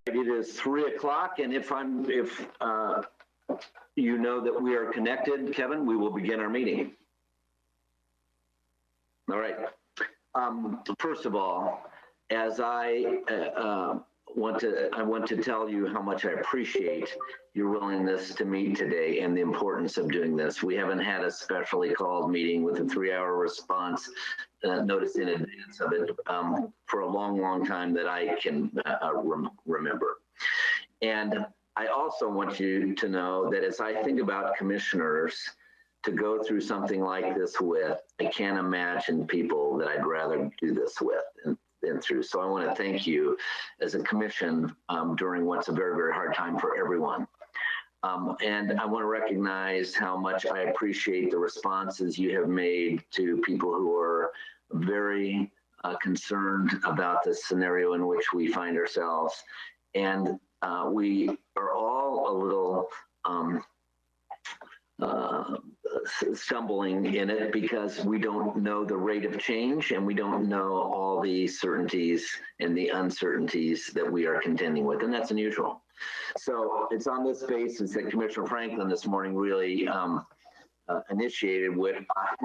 It is 3 o'clock, and if you know that we are connected, Kevin, we will begin our meeting. All right. First of all, as I want to tell you how much I appreciate your willingness to meet today and the importance of doing this. We haven't had a specially called meeting with a 3-hour response notice in advance of it for a long, long time that I can remember. And I also want you to know that as I think about commissioners to go through something like this with, I can't imagine people that I'd rather do this with than through. So I want to thank you as a commission during what's a very, very hard time for everyone. And I want to recognize how much I appreciate the responses you have made to people who are very concerned about the scenario in which we find ourselves. And we are all a little stumbling in it because we don't know the rate of change and we don't know all the certainties and the uncertainties that we are contending with, and that's unusual. So it's on this basis that Commissioner Franklin this morning really initiated what I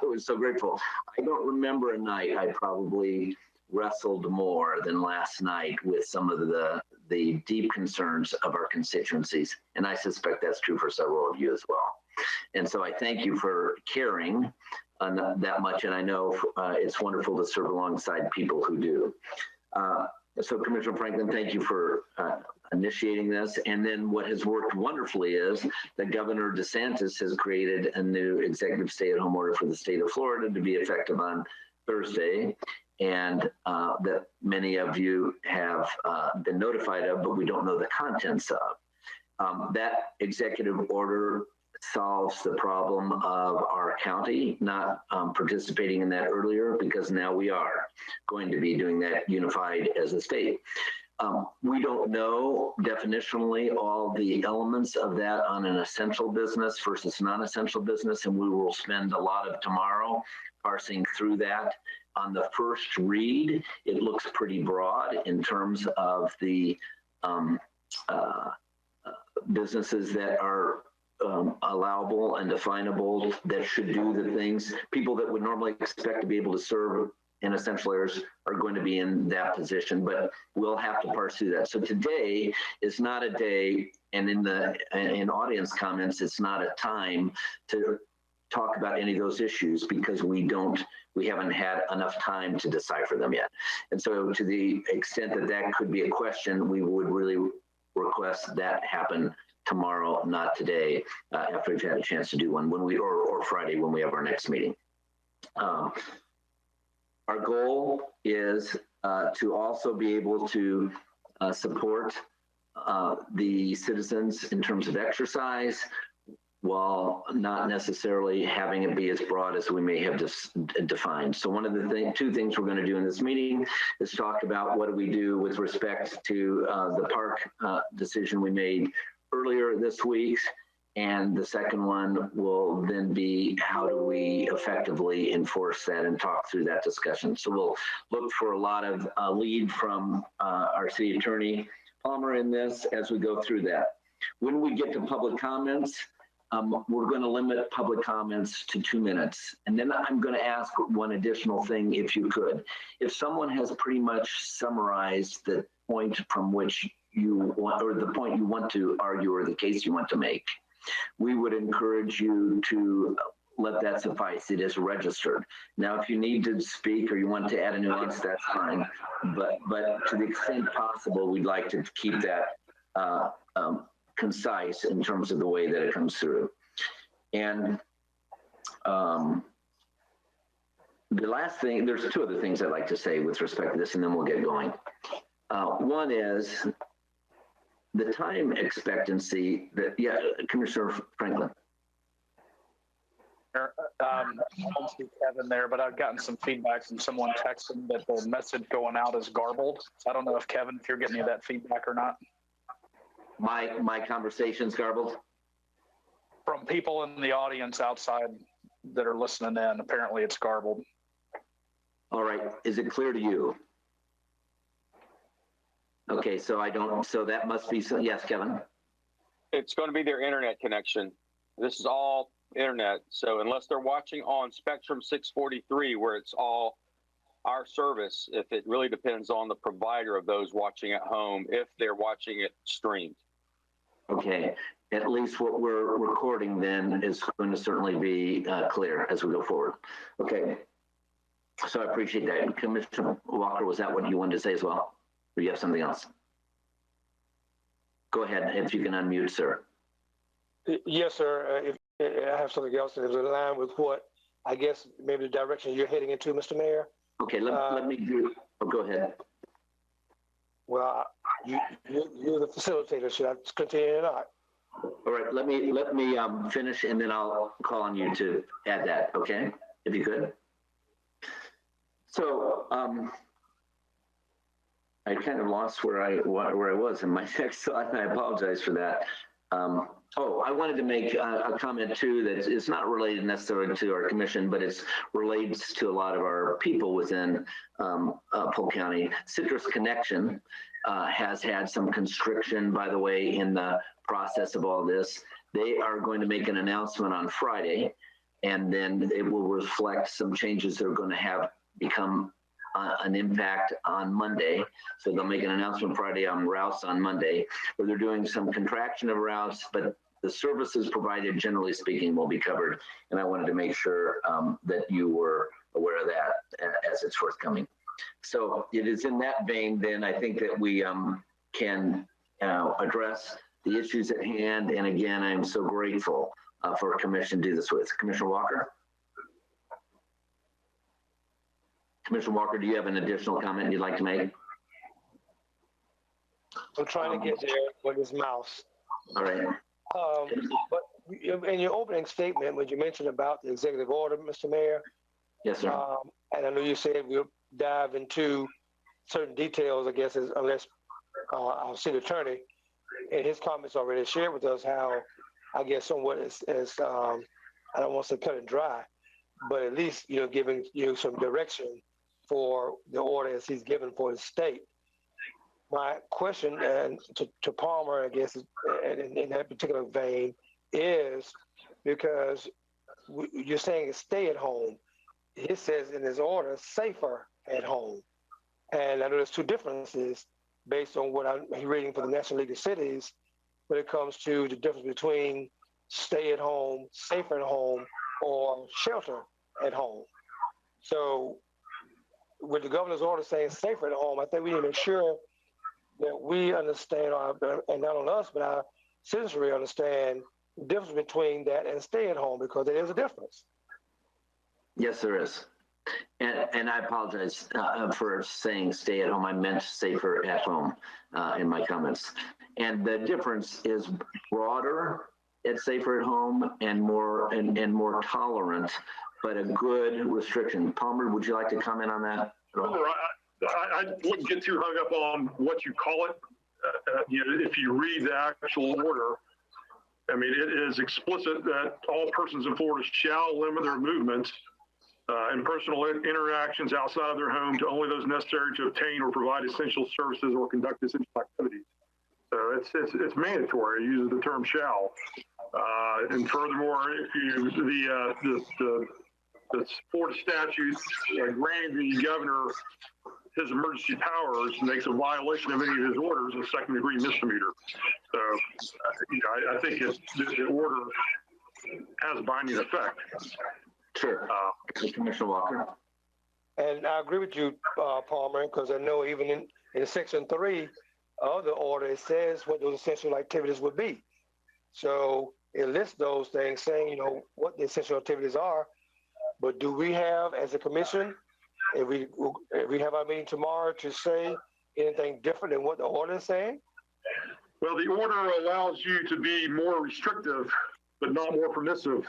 was so grateful. I don't remember a night I probably wrestled more than last night with some of the deep concerns of our constituencies, and I suspect that's true for several of you as well. And so I thank you for caring that much, and I know it's wonderful to serve alongside people who do. So Commissioner Franklin, thank you for initiating this. And then what has worked wonderfully is that Governor DeSantis has created a new executive stay-at-home order for the state of Florida to be effective on Thursday, and that many of you have been notified of, but we don't know the contents of. That executive order solves the problem of our county not participating in that earlier, because now we are going to be doing that unified as a state. We don't know definitionally all the elements of that on an essential business versus non-essential business, and we will spend a lot of tomorrow parsing through that. On the first read, it looks pretty broad in terms of the businesses that are allowable and definable, that should do the things. People that would normally expect to be able to serve in essential areas are going to be in that position, but we'll have to parse through that. So today is not a day, and in audience comments, it's not a time to talk about any of those issues because we haven't had enough time to decipher them yet. And so to the extent that that could be a question, we would really request that happen tomorrow, not today, after we've had a chance to do one or Friday when we have our next meeting. Our goal is to also be able to support the citizens in terms of exercise, while not necessarily having it be as broad as we may have defined. So one of the two things we're going to do in this meeting is talk about what do we do with respect to the park decision we made earlier this week. And the second one will then be how do we effectively enforce that and talk through that discussion. So we'll look for a lot of lead from our city attorney Palmer in this as we go through that. When we get to public comments, we're going to limit public comments to 2 minutes. And then I'm going to ask one additional thing, if you could. If someone has pretty much summarized the point from which you want, or the point you want to argue, or the case you want to make, we would encourage you to let that suffice. It is registered. Now, if you need to speak or you want to add a nuance, that's fine. But to the extent possible, we'd like to keep that concise in terms of the way that it comes through. And the last thing, there's two other things I'd like to say with respect to this, and then we'll get going. One is the time expectancy that, yeah, Commissioner Franklin. I don't see Kevin there, but I've gotten some feedback from someone texting that the message going out is garbled. So I don't know if Kevin, if you're getting any of that feedback or not. My conversation's garbled? From people in the audience outside that are listening in, apparently it's garbled. All right, is it clear to you? Okay, so so that must be, yes, Kevin? It's going to be their internet connection. This is all internet. So unless they're watching on Spectrum 643, where it's all our service, if it really depends on the provider of those watching at home, if they're watching it streamed. Okay, at least what we're recording then is going to certainly be clear as we go forward. Okay, so I appreciate that. Commissioner Walker, was that what you wanted to say as well? Or you have something else? Go ahead, if you can unmute, sir. Yes, sir. If I have something else that is in line with what I guess maybe the direction you're heading into, Mr. Mayor. Okay, let me do. Oh, go ahead. Well, you're the facilitator. Should I continue or not? All right, let me finish, and then I'll call on you to add that. Okay, if you could. So I kind of lost where I was in my next slide, and I apologize for that. I wanted to make a comment too that it's not related necessarily to our commission, but it relates to a lot of our people within Polk County. Citrus Connection has had some constriction, by the way, in the process of all this. They are going to make an announcement on Friday, and then it will reflect some changes that are going to have become an impact on Monday. So they'll make an announcement Friday on routes on Monday, where they're doing some contraction of routes, but the services provided, generally speaking, will be covered. And I wanted to make sure that you were aware of that as it's forthcoming. So it is in that vein, then, I think that we can address the issues at hand. And again, I'm so grateful for a commission to do this with. Commissioner Walker? Commissioner Walker, do you have an additional comment you'd like to make? I'm trying to get there with this mouse. All right. But in your opening statement, when you mentioned about the executive order, Mr. Mayor, Yes, sir. and I know you said we'll dive into certain details, I guess, unless our city attorney in his comments already shared with us how, I guess, somewhat is I don't want to say cut and dry, but at least, giving you some direction for the order as he's given for his state. My question and to Palmer, I guess, in that particular vein, is because you're saying stay at home. He says in his order, safer at home. And I know there's two differences based on what I'm reading for the National League of Cities when it comes to the difference between stay at home, safer at home, or shelter at home. So with the governor's order saying safer at home, I think we need to make sure that we understand, and not only us, but our citizenry understand the difference between that and stay at home, because there is a difference. Yes, there is. And I apologize for saying stay at home. I meant safer at home in my comments. And the difference is broader at safer at home and more tolerant, but a good restriction. Palmer, would you like to comment on that? I wouldn't get too hung up on what you call it. If you read the actual order, I mean, it is explicit that all persons in Florida shall limit their movements and personal interactions outside of their home to only those necessary to obtain or provide essential services or conduct essential activities. So it's mandatory. It uses the term shall. And furthermore, if you the Florida statute granting the governor his emergency powers makes a violation of any of his orders a second-degree misdemeanor. So, I think the order has binding effect. Sure. Commissioner Walker. And I agree with you, Palmer, because I know even in Section 3 of the order, it says what those essential activities would be. So it lists those things saying, what the essential activities are. But do we have, as a commission, if we have our meeting tomorrow, to say anything different than what the order is saying? Well, the order allows you to be more restrictive, but not more permissive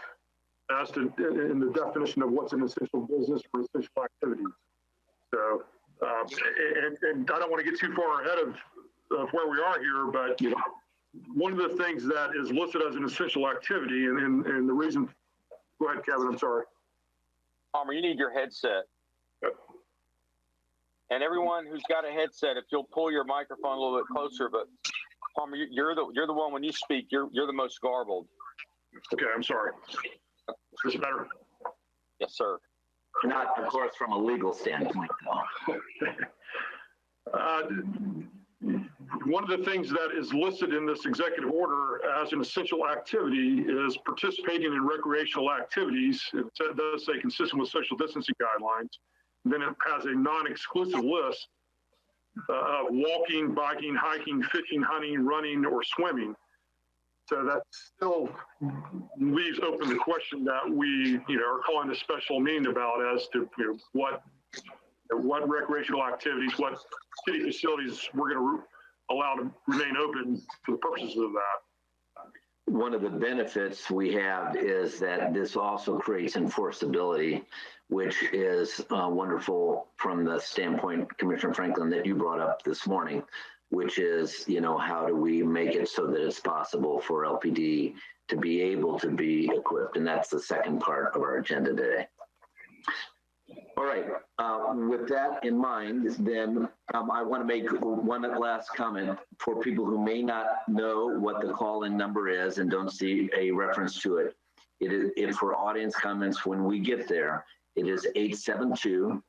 as to in the definition of what's an essential business or essential activity. So, and I don't want to get too far ahead of where we are here, but one of the things that is listed as an essential activity, and the reason, go ahead, Kevin, I'm sorry. Palmer, you need your headset. And everyone who's got a headset, if you'll pull your microphone a little bit closer, but Palmer, you're the one when you speak, you're the most garbled. Okay, I'm sorry. Is this better? Yes, sir. Not, of course, from a legal standpoint, though. One of the things that is listed in this executive order as an essential activity is participating in recreational activities. It does say consistent with social distancing guidelines. Then it has a non-exclusive list of walking, biking, hiking, fishing, hunting, running, or swimming. So that still leaves open the question that we, are calling a special meeting about as to what recreational activities, what city facilities we're going to allow to remain open for the purposes of that. One of the benefits we have is that this also creates enforceability, which is wonderful from the standpoint, Commissioner Franklin, that you brought up this morning, which is, how do we make it so that it's possible for LPD to be able to be equipped? And that's the second part of our agenda today. All right, with that in mind, then I want to make one last comment for people who may not know what the call-in number is and don't see a reference to it. It is for audience comments when we get there. It is 872-3412.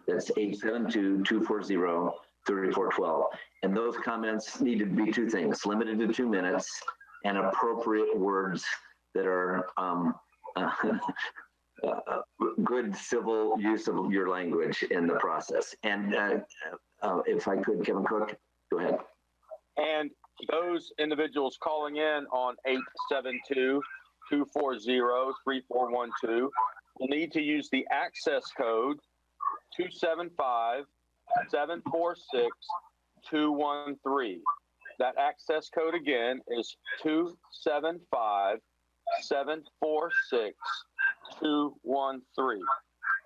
That's 872-240-3412. And those comments need to be two things: limited to 2 minutes and appropriate words that are good civil use of your language in the process. And if I could, Kevin Cook, go ahead. And those individuals calling in on 872-240-3412 will need to use the access code 275-746-213. That access code again is 275-746-213.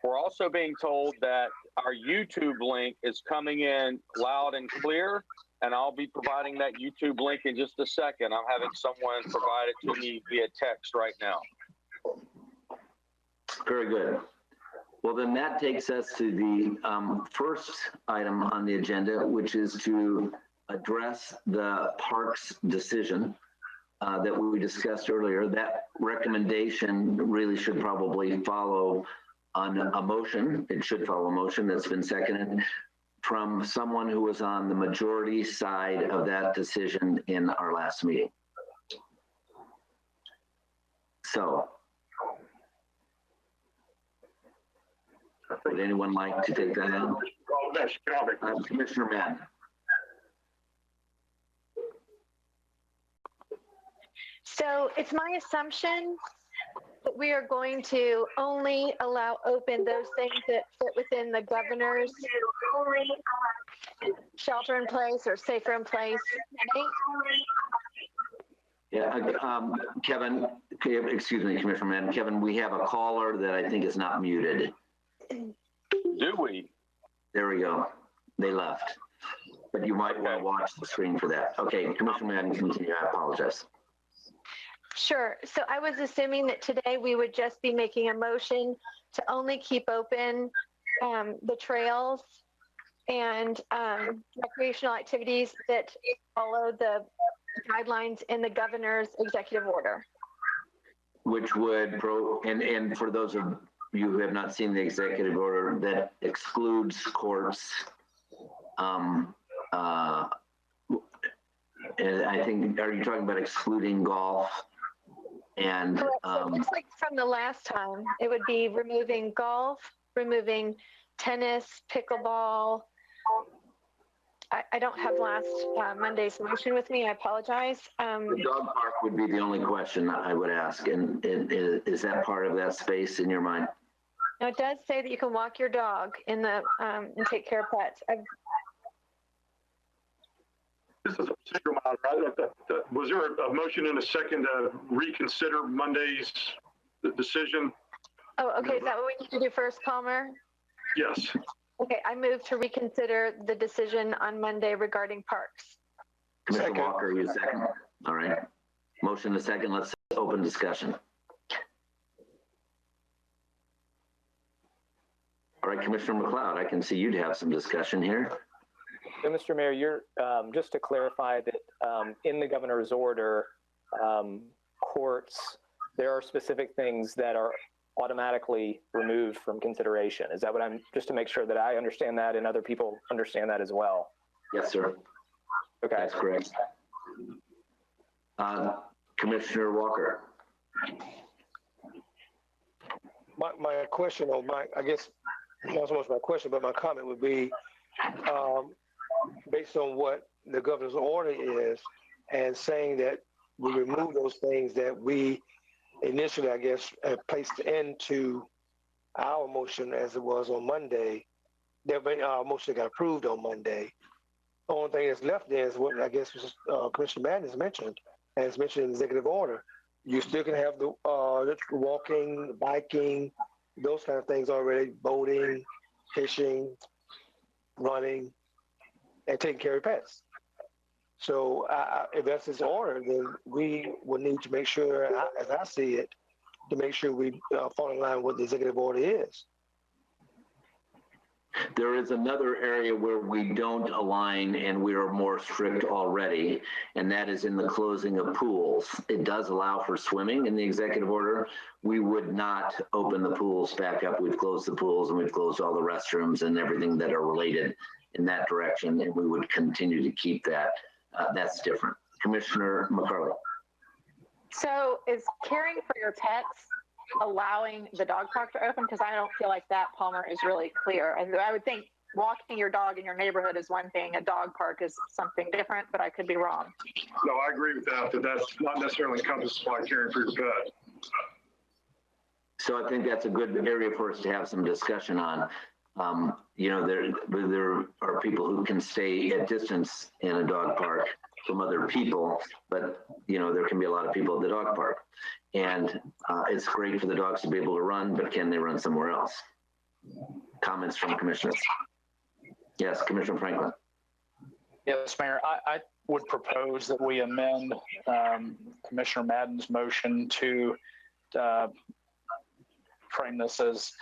We're also being told that our YouTube link is coming in loud and clear, and I'll be providing that YouTube link in just a second. I'm having someone provide it to me via text right now. Very good. Well, then that takes us to the first item on the agenda, which is to address the parks decision that we discussed earlier. That recommendation really should probably follow on a motion. It should follow a motion that's been seconded from someone who was on the majority side of that decision in our last meeting. So, would anyone like to take that on? Commissioner Mann. So it's my assumption that we are going to only allow open those things that fit within the governor's shelter in place or safer in place. Yeah, Kevin, excuse me, Commissioner Mann. Kevin, we have a caller that I think is not muted. Do we? There we go. They left. But you might want to watch the screen for that. Okay, Commissioner Mann, continue. I apologize. Sure. So I was assuming that today we would just be making a motion to only keep open the trails and recreational activities that follow the guidelines in the governor's executive order. Which would, and for those of you who have not seen the executive order, that excludes courts. And I think, are you talking about excluding golf? And so just like from the last time, it would be removing golf, removing tennis, pickleball. I don't have last Monday's motion with me. I apologize. The dog park would be the only question I would ask. And is that part of that space in your mind? Now it does say that you can walk your dog in the and take care of pets. This is a procedural matter, right? Was there a motion in a second to reconsider Monday's decision? Oh, okay. Is that what we need to do first, Palmer? Yes. Okay, I move to reconsider the decision on Monday regarding parks. Commissioner Walker, you second? All right. Motion to second. Let's open discussion. All right, Commissioner McLeod, I can see you'd have some discussion here. So, Mr. Mayor, you're just to clarify that in the governor's order, courts, there are specific things that are automatically removed from consideration. Is that what I'm, just to make sure that I understand that and other people understand that as well? Yes, sir. Okay. That's correct. Commissioner Walker. My question, or I guess not so much my question, but my comment would be, based on what the governor's order is, and saying that we remove those things that we initially, I guess, placed into our motion as it was on Monday. Our motion got approved on Monday. The only thing that's left there is what I guess Commissioner Madden has mentioned, as mentioned in the executive order. You still can have the walking, biking, those kind of things already, boating, fishing, running, and taking care of pets. So if that's his order, then we will need to make sure, as I see it, to make sure we fall in line with what the executive order is. There is another area where we don't align and we are more strict already, and that is in the closing of pools. It does allow for swimming in the executive order. We would not open the pools back up. We've closed the pools and we've closed all the restrooms and everything that are related in that direction, and we would continue to keep that. That's different. Commissioner McCarley. So is caring for your pets allowing the dog park to open? Because I don't feel like that, Palmer, is really clear. I would think walking your dog in your neighborhood is one thing, a dog park is something different, but I could be wrong. No, I agree with that, that's not necessarily encompassed by caring for your pet. So I think that's a good area for us to have some discussion on. You know, there are people who can stay at distance in a dog park from other people, but you know, there can be a lot of people at the dog park. And it's great for the dogs to be able to run, but can they run somewhere else? Comments from commissioners? Yes, Commissioner Franklin. Yes, Mayor, I would propose that we amend Commissioner Madden's motion to frame this as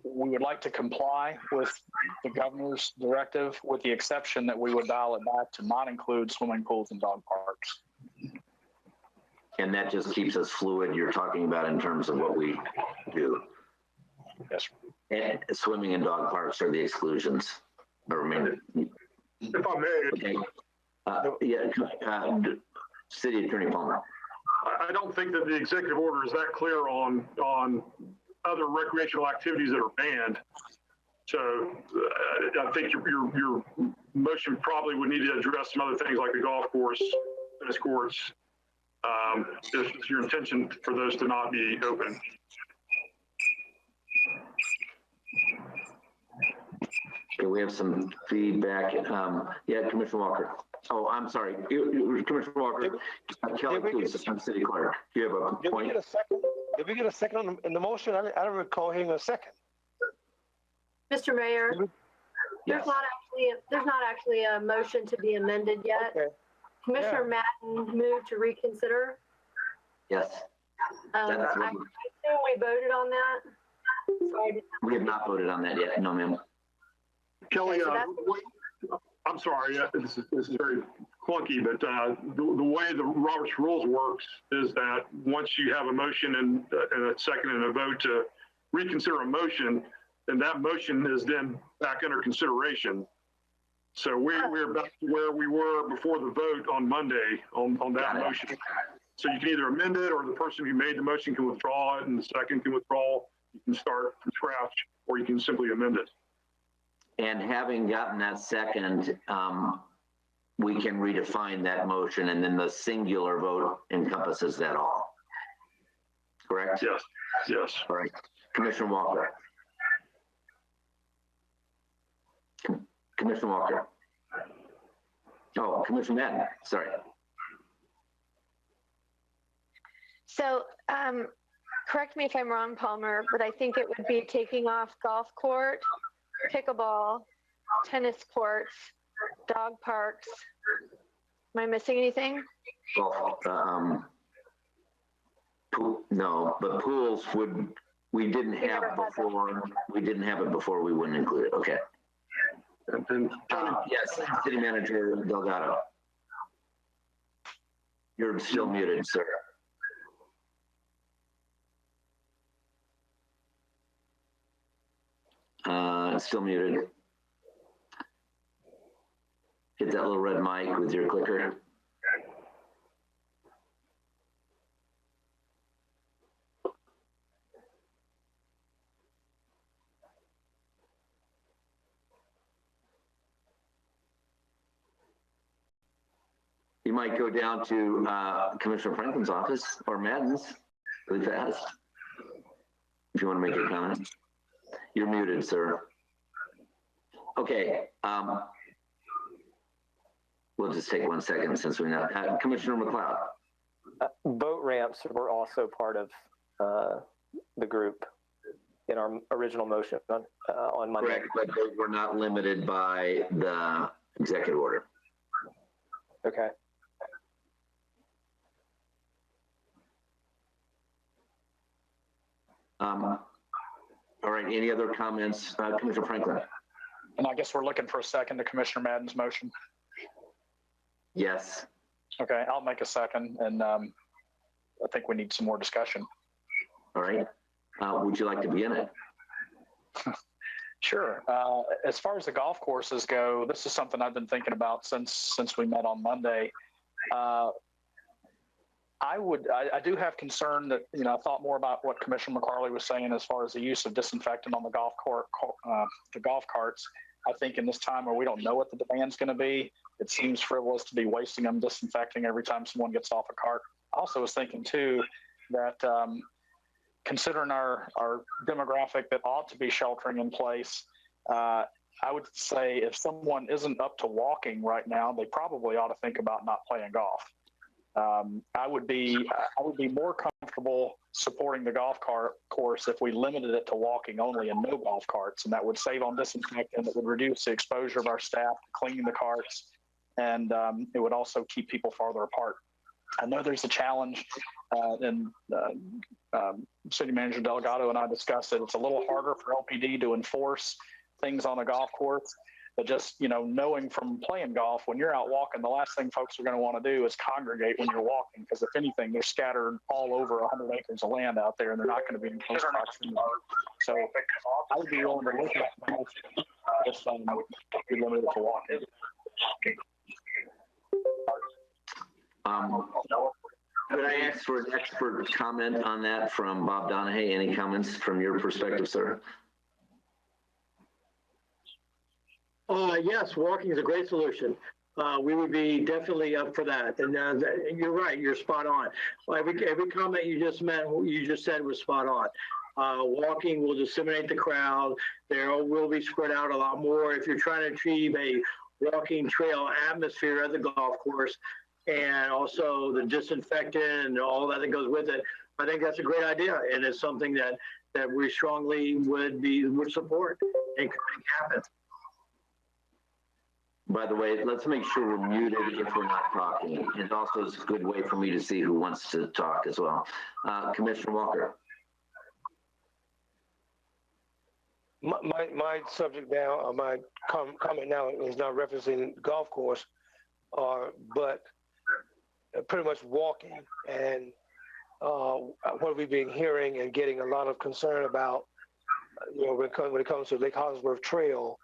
we would like to comply with the governor's directive, with the exception that we would dial it back to not include swimming pools and dog parks. And that just keeps us fluid. You're talking about in terms of what we do. Yes. And swimming and dog parks are the exclusions. If I may. Okay. City Attorney Palmer. I don't think that the executive order is that clear on other recreational activities that are banned. So I think your motion probably would need to address some other things like the golf course, tennis courts, if it's your intention for those to not be open. Okay, we have some feedback. Yeah, Commissioner Walker. Oh, I'm sorry. Commissioner Walker. Kelly, please, I'm City Clerk. Do you have a point? Did we get a second in the motion? I don't recall hearing a second. Mr. Mayor, Yes. there's not actually a motion to be amended yet. Okay. Commissioner Madden moved to reconsider. Yes. I That's what assume we voted on that. So we have not voted on that yet. No, ma'am. Kelly, Okay, so I'm sorry, this is very clunky, but the way the Robert's Rules works is that once you have a motion and a second and a vote to reconsider a motion, then that motion is then back under consideration. So we're back to where we were before the vote on Monday on that motion. So you can either amend it, or the person who made the motion can withdraw it and the second can withdraw. You can start from scratch, or you can simply amend it. And having gotten that second, we can redefine that motion, and then the singular vote encompasses that all. Correct? Yes, yes. All right. Commissioner Walker. Commissioner Walker. Oh, Commissioner Madden, sorry. So, correct me if I'm wrong, Palmer, but I think it would be taking off golf court, pickleball, tennis courts, dog parks. Am I missing anything? Well, no, but pools We didn't have never it had that. before. We didn't have it before. We wouldn't include it. Okay. And then, Yes, City Manager Delgado. You're still muted, sir. Still muted. Hit that little red mic with your clicker. You might go down to Commissioner Franklin's office or Madden's really fast if you want to make your comment. You're muted, sir. Okay. We'll just take 1 second since we know. Commissioner McLeod. Boat ramps were also part of the group in our original motion on Monday. Correct, but they were not limited by the executive order. Okay. All right, any other comments? Commissioner Franklin? And I guess we're looking for a second to Commissioner Madden's motion. Yes. Okay, I'll make a second, and I think we need some more discussion. All right. Would you like to be in it? Sure. As far as the golf courses go, this is something I've been thinking about since we met on Monday. I do have concern that, I thought more about what Commissioner McCarley was saying as far as the use of disinfectant on the golf carts. I think in this time where we don't know what the demand's going to be, it seems frivolous to be wasting them disinfecting every time someone gets off a cart. I also was thinking too that considering our demographic that ought to be sheltering in place, I would say if someone isn't up to walking right now, they probably ought to think about not playing golf. I would be more comfortable supporting the golf cart course if we limited it to walking only and no golf carts, and that would save on disinfectant. It would reduce the exposure of our staff to cleaning the carts, and it would also keep people farther apart. I know there's a challenge, and City Manager Delgado and I discussed it. It's a little harder for LPD to enforce things on a golf course. But just, knowing from playing golf, when you're out walking, the last thing folks are going to want to do is congregate when you're walking, because if anything, they're scattered all over 100 acres of land out there, and they're not going to be in close proximity. So I would be willing to look at if we limited to walking. Could I ask for an expert comment on that from Bob Donahue? Any comments from your perspective, sir? Yes, walking is a great solution. We would be definitely up for that. And you're right, you're spot on. Every comment you just said was spot on. Walking will disseminate the crowd. There will be spread out a lot more. If you're trying to achieve a walking trail atmosphere at the golf course, and also the disinfectant and all that goes with it, I think that's a great idea, and it's something that we strongly would support and could make happen. By the way, let's make sure we're muted if we're not talking. It also is a good way for me to see who wants to talk as well. Commissioner Walker. My subject now, or my comment now is not referencing golf course, but pretty much walking. And what we've been hearing and getting a lot of concern about, when it comes to Lake Hollingsworth Trail,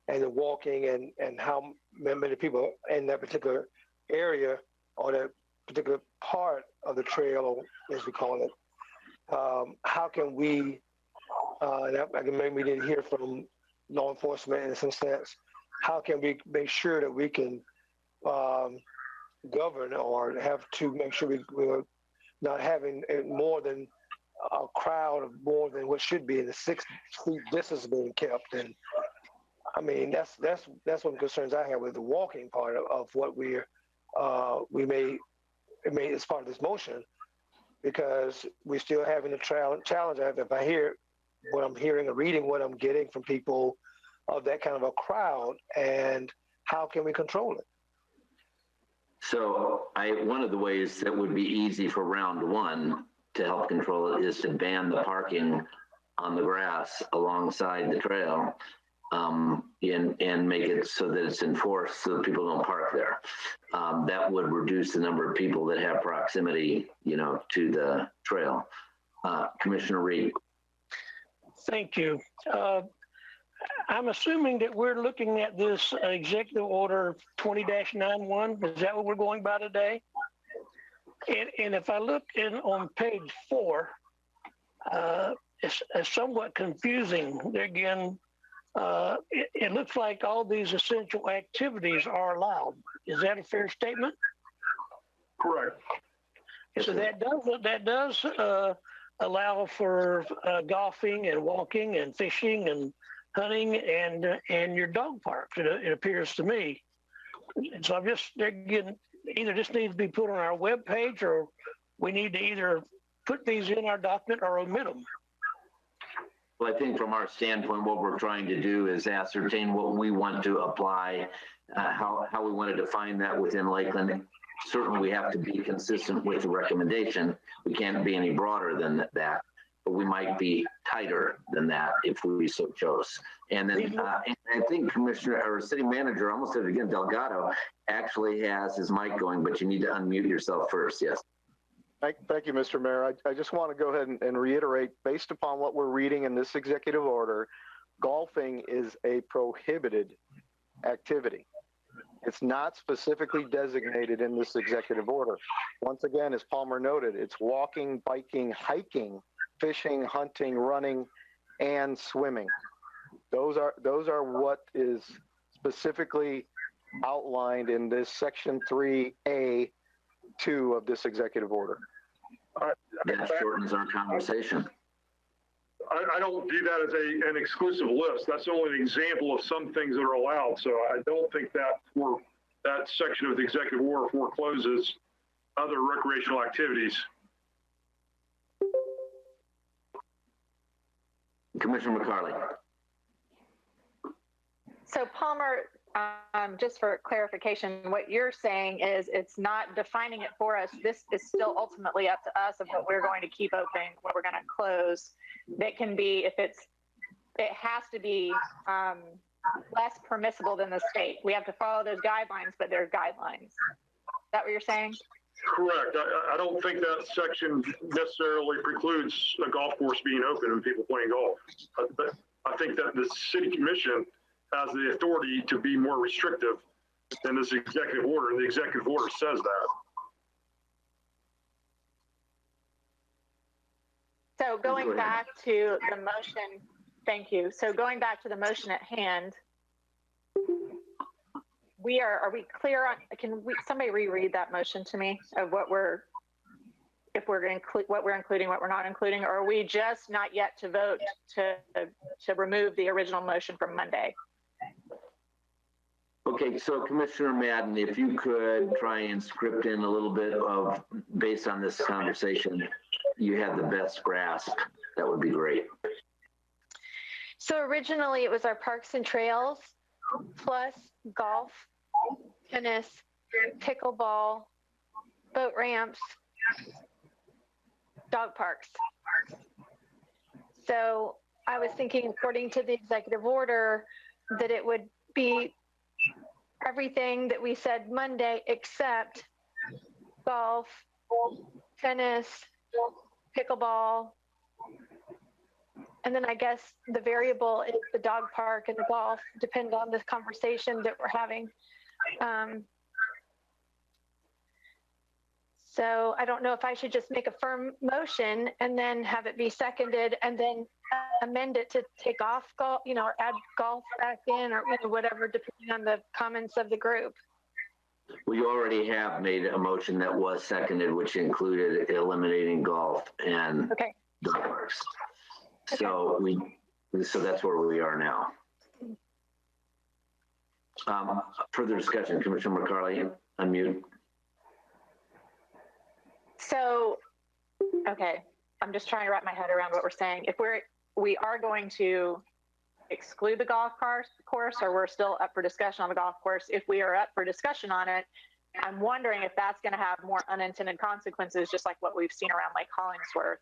and the walking and how many people in that particular area or that particular part of the trail, as we call it, how can we, maybe we didn't hear from law enforcement in some sense, how can we make sure that we can govern or have to make sure we're not having more than a crowd of more than what should be in the 6 feet distance being kept. And I mean, that's one of the concerns I have with the walking part of what we made as part of this motion, because we're still having a challenge. If I hear what I'm hearing or reading what I'm getting from people of that kind of a crowd, and how can we control it? So one of the ways that would be easy for round one to help control it is to ban the parking on the grass alongside the trail, and make it so that it's enforced so that people don't park there. That would reduce the number of people that have proximity, to the trail. Commissioner Reed. Thank you. I'm assuming that we're looking at this executive order 20-91. Is that what we're going by today? And if I look on page 4, it's somewhat confusing. There again, it looks like all these essential activities are allowed. Is that a fair statement? Correct. So that does allow for golfing and walking and fishing and hunting and your dog parks. It appears to me. And so I'm just again, either this needs to be put on our webpage, or we need to either put these in our document or omit them. Well, I think from our standpoint, what we're trying to do is ascertain what we want to apply, how we want to define that within Lakeland. Certainly, we have to be consistent with the recommendation. We can't be any broader than that, but we might be tighter than that if we so chose. And then and I think Commissioner or City Manager, I almost said it again, Delgado actually has his mic going, but you need to unmute yourself first. Yes. Thank you, Mr. Mayor. I just want to go ahead and reiterate, based upon what we're reading in this executive order, golfing is a prohibited activity. It's not specifically designated in this executive order. Once again, as Palmer noted, it's walking, biking, hiking, fishing, hunting, running, and swimming. Those are what is specifically outlined in this section 3A2 of this executive order. That shortens our conversation. I don't view that as an exclusive list. That's only an example of some things that are allowed. So I don't think that section of the executive order forecloses other recreational activities. Commissioner McCarley. So Palmer, just for clarification, what you're saying is it's not defining it for us. This is still ultimately up to us of what we're going to keep open, what we're going to close. That can be, it has to be less permissible than the state. We have to follow those guidelines, but they're guidelines. Is that what you're saying? Correct. I don't think that section necessarily precludes a golf course being open and people playing golf. I think that the city commission has the authority to be more restrictive than this executive order, and the executive order says that. So going back to the motion, thank you. So going back to the motion at hand, are we clear on, somebody reread that motion to me of what if we're going to include, what we're including, what we're not including, or are we just not yet to vote to remove the original motion from Monday? Okay, so Commissioner Madden, if you could try and script in a little bit of, based on this conversation, you have the best grasp, that would be great. So originally it was our parks and trails plus golf, tennis, pickleball, boat ramps, dog parks. So I was thinking, according to the executive order, that it would be everything that we said Monday except golf, tennis, pickleball, and then I guess the variable is the dog park and the golf, depend on this conversation that we're having. So I don't know if I should just make a firm motion and then have it be seconded and then amend it to take off golf, or add golf back in, or whatever, depending on the comments of the group. Well, you already have made a motion that was seconded, which included eliminating golf and dog parks. Okay. So that's where we are now. Further discussion, Commissioner McCarley, unmute. So, okay, I'm just trying to wrap my head around what we're saying. If we are going to exclude the golf course, or we're still up for discussion on the golf course, if we are up for discussion on it, I'm wondering if that's going to have more unintended consequences, just like what we've seen around Lake Hollingsworth.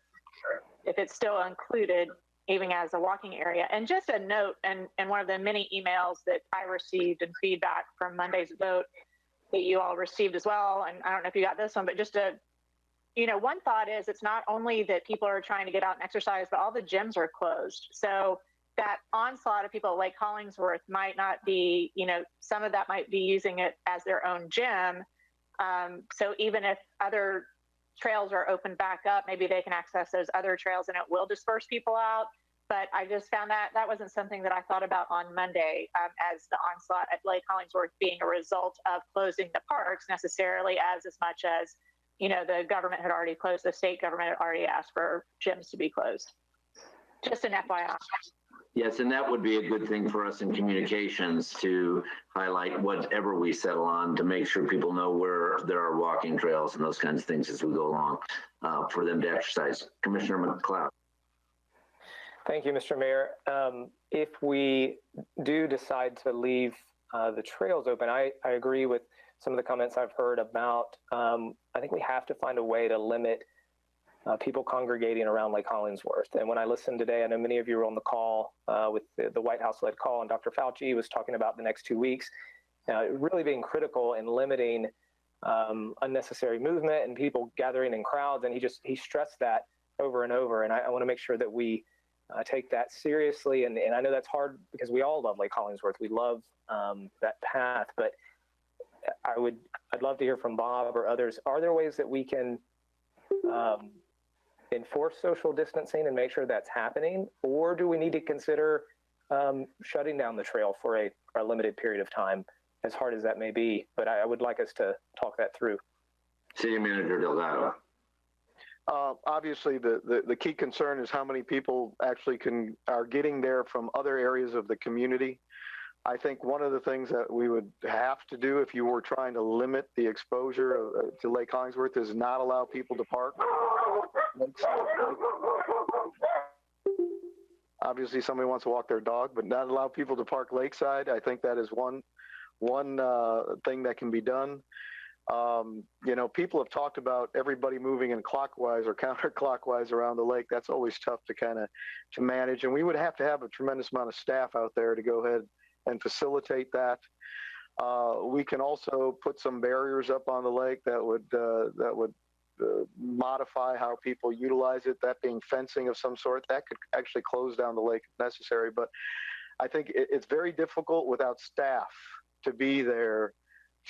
If it's still included, even as a walking area. And just a note, and one of the many emails that I received and feedback from Monday's vote that you all received as well, and I don't know if you got this one, but just one thought is it's not only that people are trying to get out and exercise, but all the gyms are closed. So that onslaught of people at Lake Hollingsworth might not be, some of that might be using it as their own gym. So even if other trails are opened back up, maybe they can access those other trails and it will disperse people out. But I just found that wasn't something that I thought about on Monday as the onslaught at Lake Hollingsworth being a result of closing the parks necessarily as much as, the government had already closed, the state government had already asked for gyms to be closed. Just an FYI. Yes, and that would be a good thing for us in communications to highlight whatever we settle on to make sure people know where there are walking trails and those kinds of things as we go along for them to exercise. Commissioner McLeod. Thank you, Mr. Mayor. If we do decide to leave the trails open, I agree with some of the comments I've heard about, I think we have to find a way to limit people congregating around Lake Hollingsworth. And when I listened today, I know many of you were on the call with the White House-led call, and Dr. Fauci was talking about the next 2 weeks, really being critical in limiting unnecessary movement and people gathering in crowds. And he stressed that over and over. And I want to make sure that we take that seriously. And I know that's hard because we all love Lake Hollingsworth. We love that path, but I'd love to hear from Bob or others. Are there ways that we can enforce social distancing and make sure that's happening? Or do we need to consider shutting down the trail for a limited period of time, as hard as that may be? But I would like us to talk that through. City Manager Delgado. Obviously, the key concern is how many people actually are getting there from other areas of the community. I think one of the things that we would have to do if you were trying to limit the exposure to Lake Hollingsworth is not allow people to park. Obviously, somebody wants to walk their dog, but not allow people to park lakeside. I think that is one thing that can be done. People have talked about everybody moving in clockwise or counterclockwise around the lake. That's always tough to manage, and we would have to have a tremendous amount of staff out there to go ahead and facilitate that. We can also put some barriers up on the lake that would modify how people utilize it. That being fencing of some sort that could actually close down the lake if necessary. But I think it's very difficult without staff to be there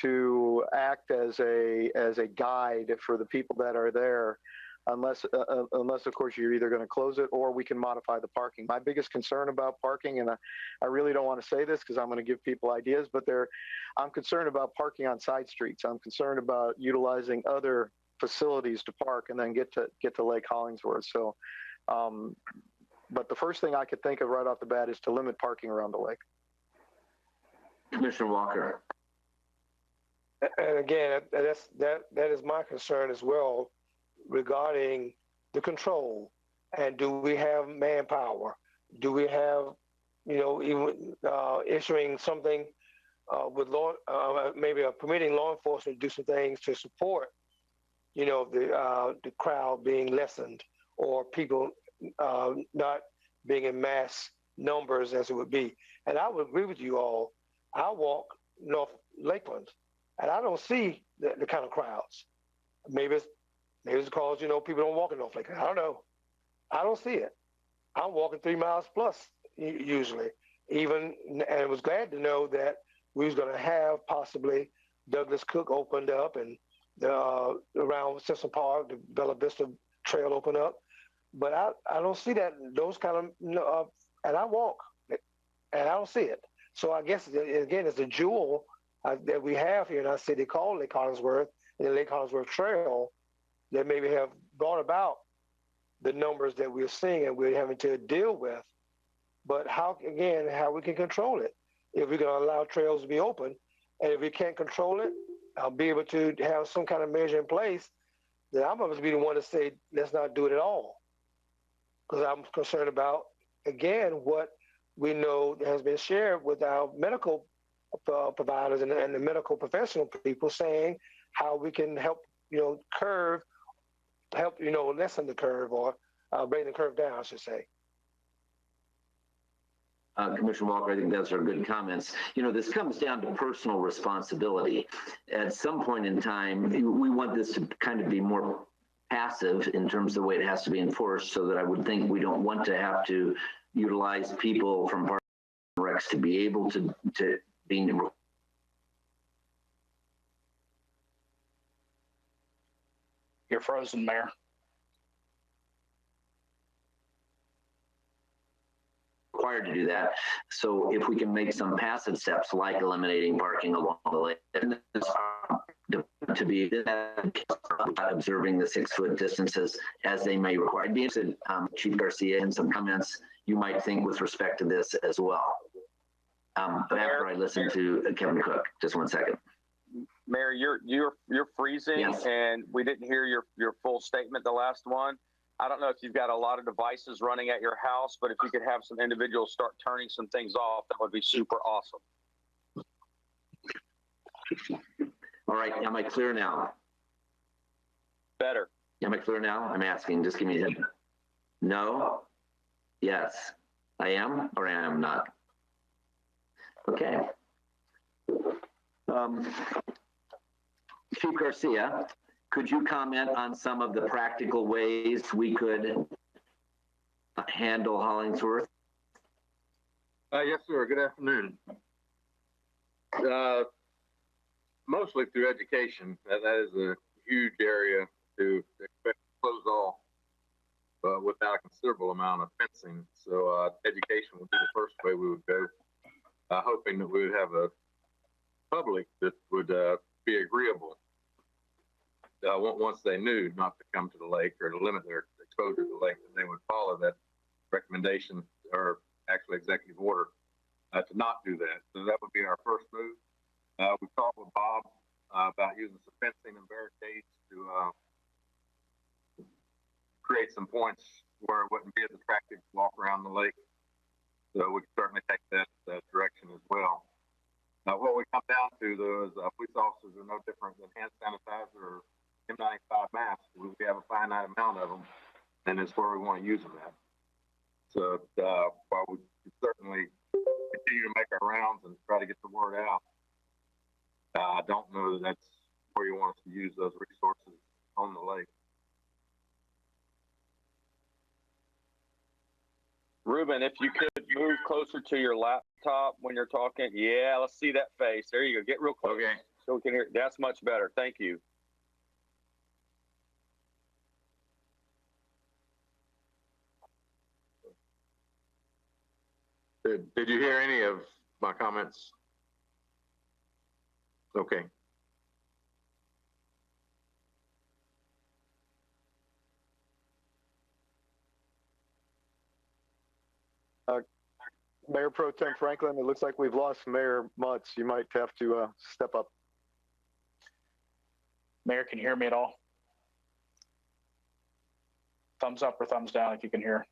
to act as a guide for the people that are there, unless of course you're either going to close it or we can modify the parking. My biggest concern about parking, and I really don't want to say this because I'm going to give people ideas, but I'm concerned about parking on side streets. I'm concerned about utilizing other facilities to park and then get to Lake Hollingsworth. So, but the first thing I could think of right off the bat is to limit parking around the lake. Commissioner Walker. And again, that is my concern as well regarding the control. And do we have manpower? Do we have, even issuing something with law, maybe permitting law enforcement to do some things to support, the crowd being lessened or people not being in mass numbers as it would be. And I would agree with you all. I walk North Lakeland, and I don't see the kind of crowds. Maybe it's because, people don't walk in North Lakeland. I don't know. I don't see it. I'm walking 3 miles plus usually. And was glad to know that we was going to have possibly Douglas Cook opened up and around Central Park, the Bella Vista Trail opened up. But I don't see those kind of, and I walk, and I don't see it. So I guess, again, it's a jewel that we have here in our city called Lake Hollingsworth, and the Lake Hollingsworth Trail that maybe have brought about the numbers that we're seeing and we're having to deal with. But how we can control it. If we're going to allow trails to be open, and if we can't control it, I'll be able to have some kind of measure in place, then I'm going to be the one to say, let's not do it at all. Because I'm concerned about, again, what we know has been shared with our medical providers and the medical professional people saying how we can help, lessen the curve or bring the curve down, I should say. Commissioner Walker, I think those are good comments. You know, this comes down to personal responsibility. At some point in time, we want this to kind of be more passive in terms of the way it has to be enforced, so that I would think we don't want to have to utilize people from Parks and Recs to be able to be. You're frozen, Mayor. Required to do that. So if we can make some passive steps like eliminating parking along the lane, to be observing the 6 foot distances as they may require. I'd be interested, Chief Garcia, in some comments you might think with respect to this as well. But after I listen to Kevin Cook, just 1 second. Mayor, you're freezing, yes. And we didn't hear your full statement, the last one. I don't know if you've got a lot of devices running at your house, but if you could have some individuals start turning some things off, that would be super awesome. All right, am I clear now? Better. Am I clear now? I'm asking, just give me a hint. No? Yes. I am, or I am not? Okay. Chief Garcia, could you comment on some of the practical ways we could handle Hollingsworth? Yes, sir. Good afternoon. Mostly through education. That is a huge area to expect to close off without a considerable amount of fencing. So education would be the first way we would go, hoping that we would have a public that would be agreeable once they knew not to come to the lake or to limit their exposure to the lake, that they would follow that recommendation, or actually executive order, to not do that. So that would be our first move. We talked with Bob about using some fencing and barricades to create some points where it wouldn't be as attractive to walk around the lake. So we can certainly take that direction as well. What we come down to, though, is police officers are no different than hand sanitizer or N95 masks. We have a finite amount of them, and it's where we want to use them at. So while we certainly continue to make our rounds and try to get the word out, I don't know that that's where you want us to use those resources on the lake. Ruben, if you could move closer to your laptop when you're talking. Yeah, let's see that face. There you go. Get real close. Okay. So we can hear. That's much better. Thank you. Did you hear any of my comments? Okay. Mayor Pro Tem Franklin, it looks like we've lost Mayor Mutz. You might have to step up. Mayor, can you hear me at all? Thumbs up or thumbs down if you can hear.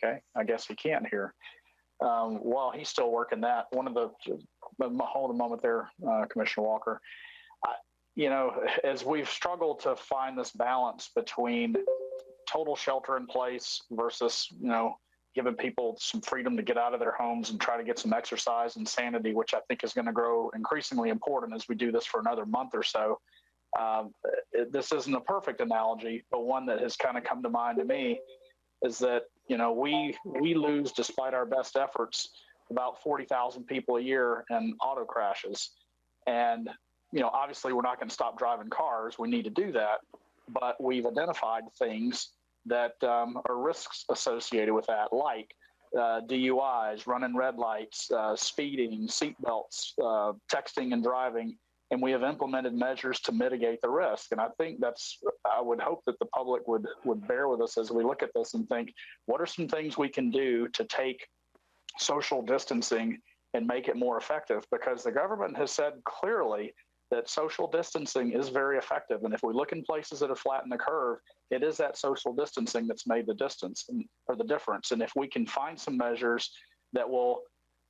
Okay, I guess he can't hear. While he's still working that, hold a moment there, Commissioner Walker. You know, as we've struggled to find this balance between total shelter in place versus, you know, giving people some freedom to get out of their homes and try to get some exercise and sanity, which I think is going to grow increasingly important as we do this for another month or so. This isn't a perfect analogy, but one that has kind of come to mind to me is that, you know, we lose, despite our best efforts, about 40,000 people a year in auto crashes. And, you know, obviously we're not going to stop driving cars. We need to do that. But we've identified things that are risks associated with that, like DUIs, running red lights, speeding, seatbelts, texting and driving. And we have implemented measures to mitigate the risk. And I think I would hope that the public would bear with us as we look at this and think, what are some things we can do to take social distancing and make it more effective? Because the government has said clearly that social distancing is very effective. And if we look in places that have flattened the curve, it is that social distancing that's made the difference. And if we can find some measures that will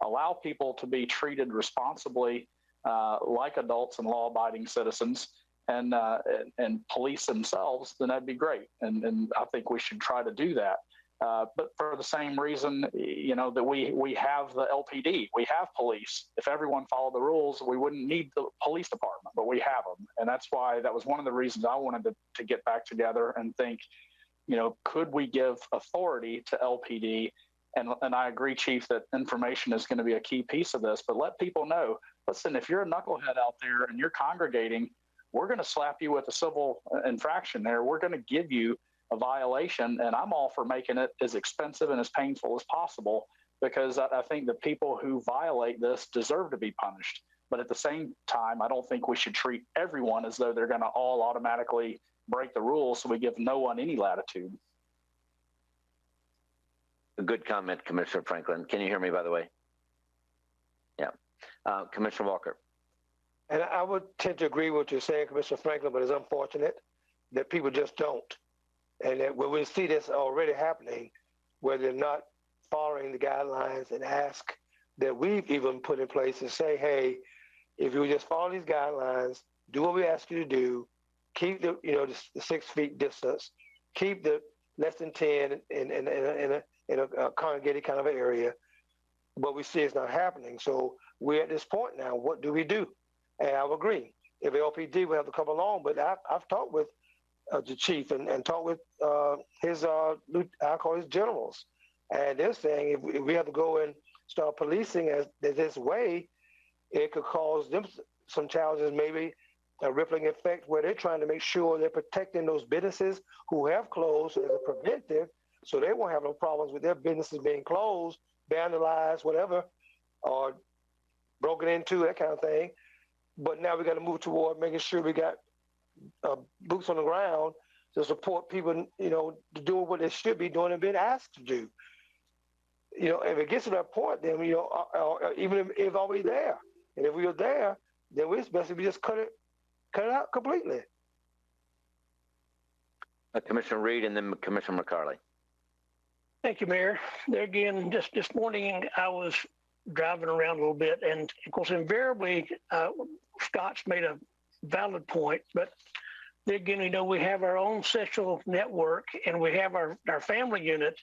allow people to be treated responsibly, like adults and law-abiding citizens, and police themselves, then that'd be great. And I think we should try to do that. But for the same reason, that we have the LPD, we have police. If everyone followed the rules, we wouldn't need the police department, but we have them. And that's why that was one of the reasons I wanted to get back together and think, could we give authority to LPD? And I agree, Chief, that information is going to be a key piece of this, but let people know, listen, if you're a knucklehead out there and you're congregating, we're going to slap you with a civil infraction there. We're going to give you a violation, and I'm all for making it as expensive and as painful as possible, because I think the people who violate this deserve to be punished. But at the same time, I don't think we should treat everyone as though they're going to all automatically break the rules, so we give no one any latitude. A good comment, Commissioner Franklin. Can you hear me, by the way? Yeah. Commissioner Walker. And I would tend to agree with what you're saying, Commissioner Franklin, but it's unfortunate that people just don't. And that when we see this already happening, where they're not following the guidelines and ask that we've even put in place and say, hey, if you just follow these guidelines, do what we ask you to do, keep the 6 feet distance, keep the less than 10 in a congregated kind of an area, but we see it's not happening. So we're at this point now. What do we do? And I would agree. If LPD will have to come along, but I've talked with the chief and talked with his I call his generals, and they're saying if we have to go and start policing as this way, it could cause them some challenges, maybe a rippling effect where they're trying to make sure they're protecting those businesses who have closed as a preventive, so they won't have no problems with their businesses being closed, vandalized, whatever, or broken into, that kind of thing. But now we got to move toward making sure we got boots on the ground to support people, to do what they should be doing and being asked to do. If it gets to that point, then, even if it's already there, and if we are there, then we're basically just cut it out completely. Commissioner Reed and then Commissioner McCarley. Thank you, Mayor. There again, just this morning, I was driving around a little bit, and of course, invariably, Scott's made a valid point, but there again, we have our own social network, and we have our family unit,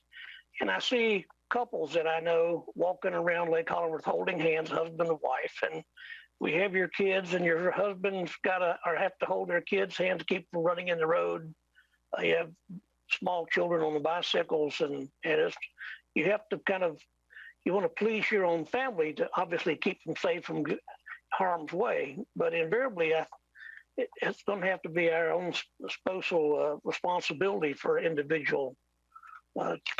and I see couples that I know walking around Lake Hollingworth holding hands, husband and wife, and we have your kids, and your husband's have to hold their kids' hands to keep from running in the road. You have small children on the bicycles, and you have to you want to please your own family to obviously keep them safe from harm's way, but invariably it's going to have to be our own spousal responsibility for individual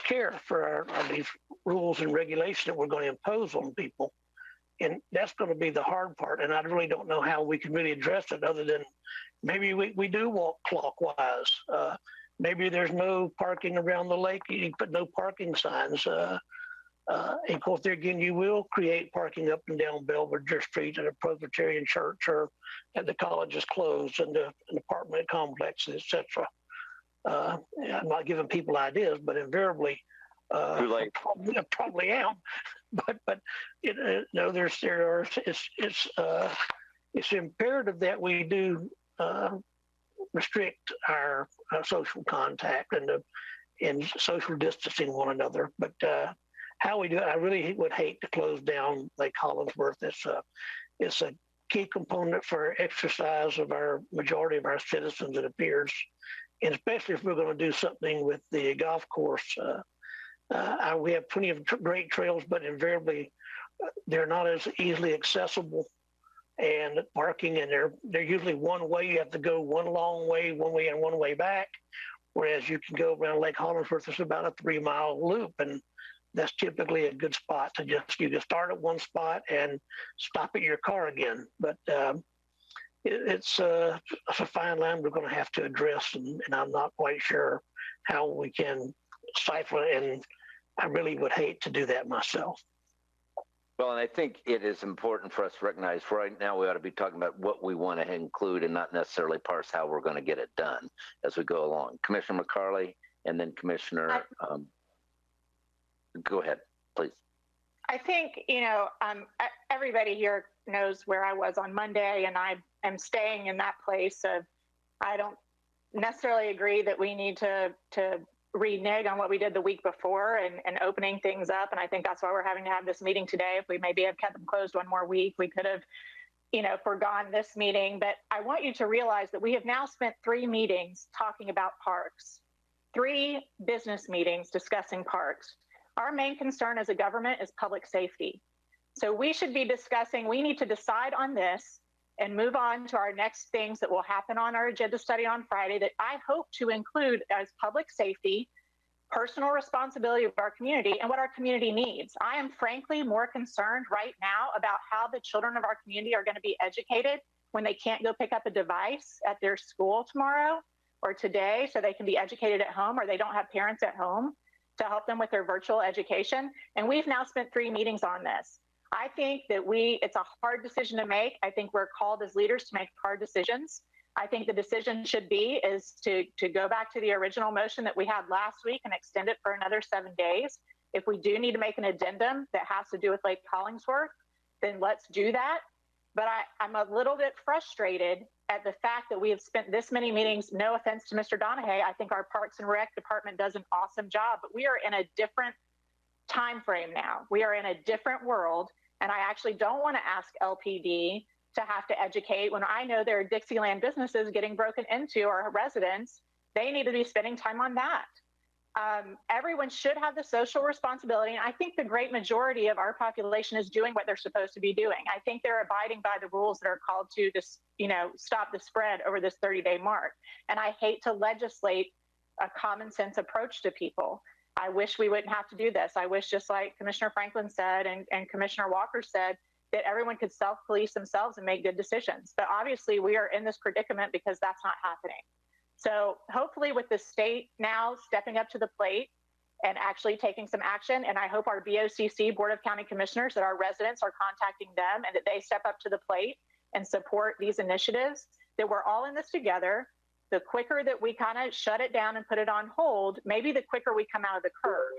care for these rules and regulations that we're going to impose on people. And that's going to be the hard part. And I really don't know how we can really address it other than maybe we do walk clockwise. Maybe there's no parking around the lake. You put no parking signs. And of course, there again, you will create parking up and down Belvedere Street at a Presbyterian church or at the colleges closed and the apartment complexes, etc. I'm not giving people ideas, but invariably, Too late. I probably am. But it's imperative that we do restrict our social contact and social distancing one another. But how we do it, I really would hate to close down Lake Hollingsworth. It's a key component for exercise of our majority of our citizens, it appears, and especially if we're going to do something with the golf course. We have plenty of great trails, but invariably they're not as easily accessible. And parking, and they're usually one way. You have to go one long way, one way and one way back. Whereas you can go around Lake Hollingsworth, it's about a 3-mile loop, and that's typically a good spot to you can start at one spot and stop at your car again. But it's a fine line we're going to have to address, and I'm not quite sure how we can cipher it, and I really would hate to do that myself. Well, and I think it is important for us to recognize right now we ought to be talking about what we want to include and not necessarily parse how we're going to get it done as we go along. Commissioner McCarley and then Commissioner, go ahead, please. I think, everybody here knows where I was on Monday, and I am staying in that place. I don't necessarily agree that we need to renege on what we did the week before and opening things up. And I think that's why we're having to have this meeting today. If we maybe have kept them closed one more week, we could have, forgone this meeting. But I want you to realize that we have now spent 3 meetings talking about parks, 3 business meetings discussing parks. Our main concern as a government is public safety. So we should be discussing, we need to decide on this and move on to our next things that will happen on our agenda study on Friday that I hope to include as public safety, personal responsibility of our community, and what our community needs. I am frankly more concerned right now about how the children of our community are going to be educated when they can't go pick up a device at their school tomorrow or today so they can be educated at home, or they don't have parents at home to help them with their virtual education. And we've now spent 3 meetings on this. I think that it's a hard decision to make. I think we're called as leaders to make hard decisions. I think the decision should be is to go back to the original motion that we had last week and extend it for another 7 days. If we do need to make an addendum that has to do with Lake Hollingsworth, then let's do that. But I'm a little bit frustrated at the fact that we have spent this many meetings. No offense to Mr. Donahue, I think our Parks and Rec department does an awesome job, but we are in a different time frame now. We are in a different world. And I actually don't want to ask LPD to have to educate when I know there are Dixieland businesses getting broken into, or residents. They need to be spending time on that. Everyone should have the social responsibility. And I think the great majority of our population is doing what they're supposed to be doing. I think they're abiding by the rules that are called to this, stop the spread over this 30-day mark. And I hate to legislate a common sense approach to people. I wish we wouldn't have to do this. I wish, just like Commissioner Franklin said and Commissioner Walker said, that everyone could self-police themselves and make good decisions. But obviously we are in this predicament because that's not happening. So hopefully with the state now stepping up to the plate and actually taking some action, and I hope our BOCC, Board of County Commissioners, that our residents are contacting them and that they step up to the plate and support these initiatives, that we're all in this together. The quicker that we kind of shut it down and put it on hold, maybe the quicker we come out of the curve.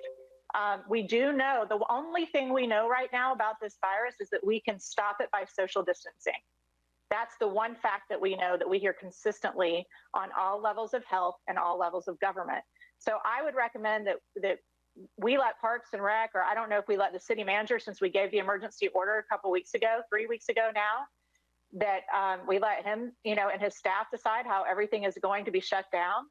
We do know, the only thing we know right now about this virus is that we can stop it by social distancing. That's the one fact that we know, that we hear consistently on all levels of health and all levels of government. So I would recommend that we let Parks and Rec, or I don't know if we let the city manager, since we gave the emergency order a couple weeks ago, 3 weeks ago now, that we let him, and his staff decide how everything is going to be shut down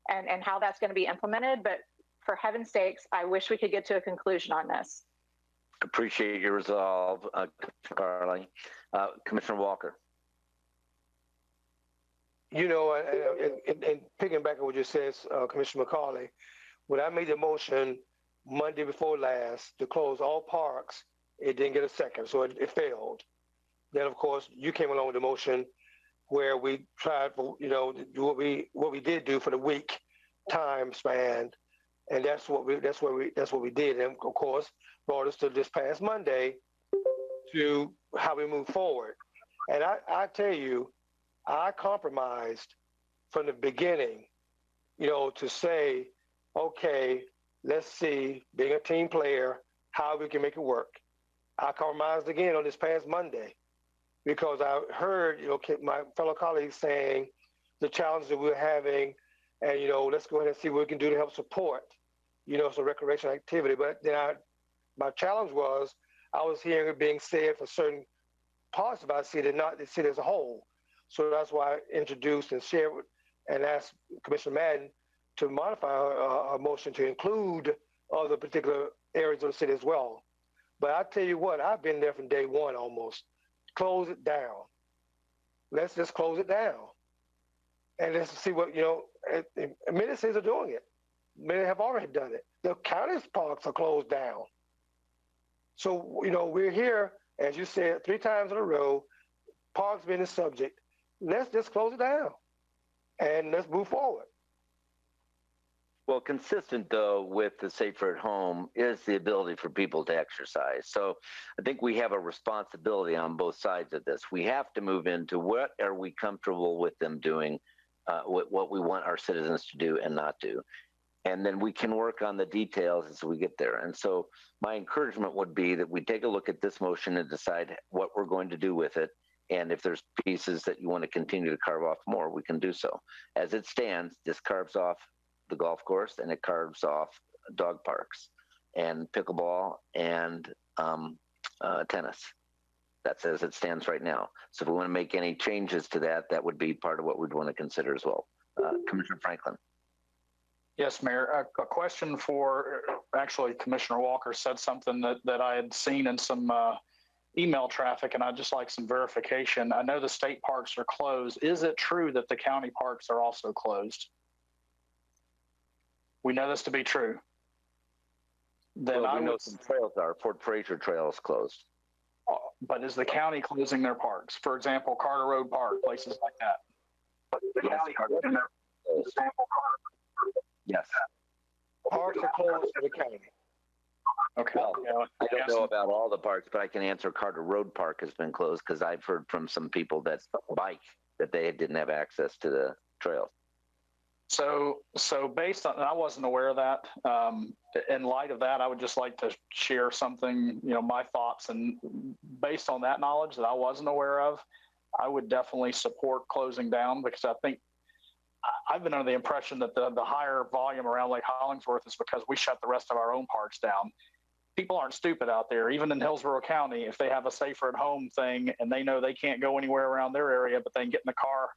and how that's going to be implemented. But for heaven's sakes, I wish we could get to a conclusion on this. Appreciate your resolve, Carly. Commissioner Walker. And picking back on what you said, Commissioner McCauley, when I made the motion Monday before last to close all parks, it didn't get a second, so it failed. Then, of course, you came along with the motion where we tried for, do what we did do for the week time span, and that's what we did, and of course brought us to this past Monday to how we move forward. And I tell you, I compromised from the beginning, to say, okay, let's see, being a team player, how we can make it work. I compromised again on this past Monday, because I heard, my fellow colleagues saying the challenges that we're having, and, let's go ahead and see what we can do to help support, some recreational activity. But then my challenge was, I was hearing it being said for certain parts about the city, not the city as a whole. So that's why I introduced and shared and asked Commissioner Madden to modify our motion to include other particular areas of the city as well. But I tell you what, I've been there from day one almost. Close it down. Let's just close it down. And let's see what, many cities are doing it. Many have already done it. The county's parks are closed down. So, we're here, as you said, 3 times in a row, parks being the subject. Let's just close it down and let's move forward. Well, consistent, though, with the safer at home is the ability for people to exercise. So I think we have a responsibility on both sides of this. We have to move into what are we comfortable with them doing, what we want our citizens to do and not do. And then we can work on the details as we get there. And so my encouragement would be that we take a look at this motion and decide what we're going to do with it. And if there's pieces that you want to continue to carve off more, we can do so. As it stands, this carves off the golf course and it carves off dog parks and pickleball and tennis. That's as it stands right now. So if we want to make any changes to that, that would be part of what we'd want to consider as well. Commissioner Franklin. Yes, Mayor. A question for, actually, Commissioner Walker said something that I had seen in some email traffic, and I'd just like some verification. I know the state parks are closed. Is it true that the county parks are also closed? We know this to be true. Then well, we know some trails are. Fort Fraser Trail is closed. But is the county closing their parks? For example, Carter Road Park, places like that. Yes, yes. Parks are closed for the county. Okay. Well, I don't know about all the parks, but I can answer Carter Road Park has been closed because I've heard from some people that bike that they didn't have access to the trails. So based on, and I wasn't aware of that. In light of that, I would just like to share something, my thoughts, and based on that knowledge that I wasn't aware of, I would definitely support closing down, because I think I've been under the impression that the higher volume around Lake Hollingsworth is because we shut the rest of our own parks down. People aren't stupid out there. Even in Hillsborough County, if they have a safer at home thing and they know they can't go anywhere around their area, but they can get in the car,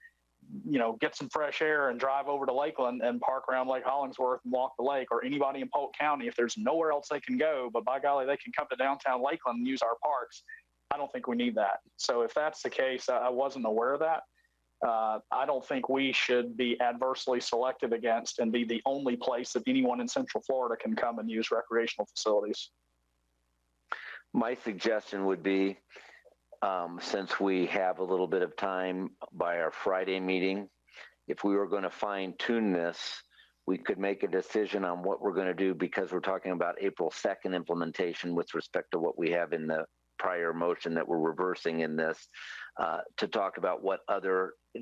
get some fresh air and drive over to Lakeland and park around Lake Hollingsworth and walk the lake, or anybody in Polk County, if there's nowhere else they can go, but by golly, they can come to downtown Lakeland and use our parks. I don't think we need that. So if that's the case, I wasn't aware of that. I don't think we should be adversely selected against and be the only place that anyone in Central Florida can come and use recreational facilities. My suggestion would be, since we have a little bit of time by our Friday meeting, if we were going to fine tune this, we could make a decision on what we're going to do, because we're talking about April 2nd implementation with respect to what we have in the prior motion that we're reversing in this, to talk about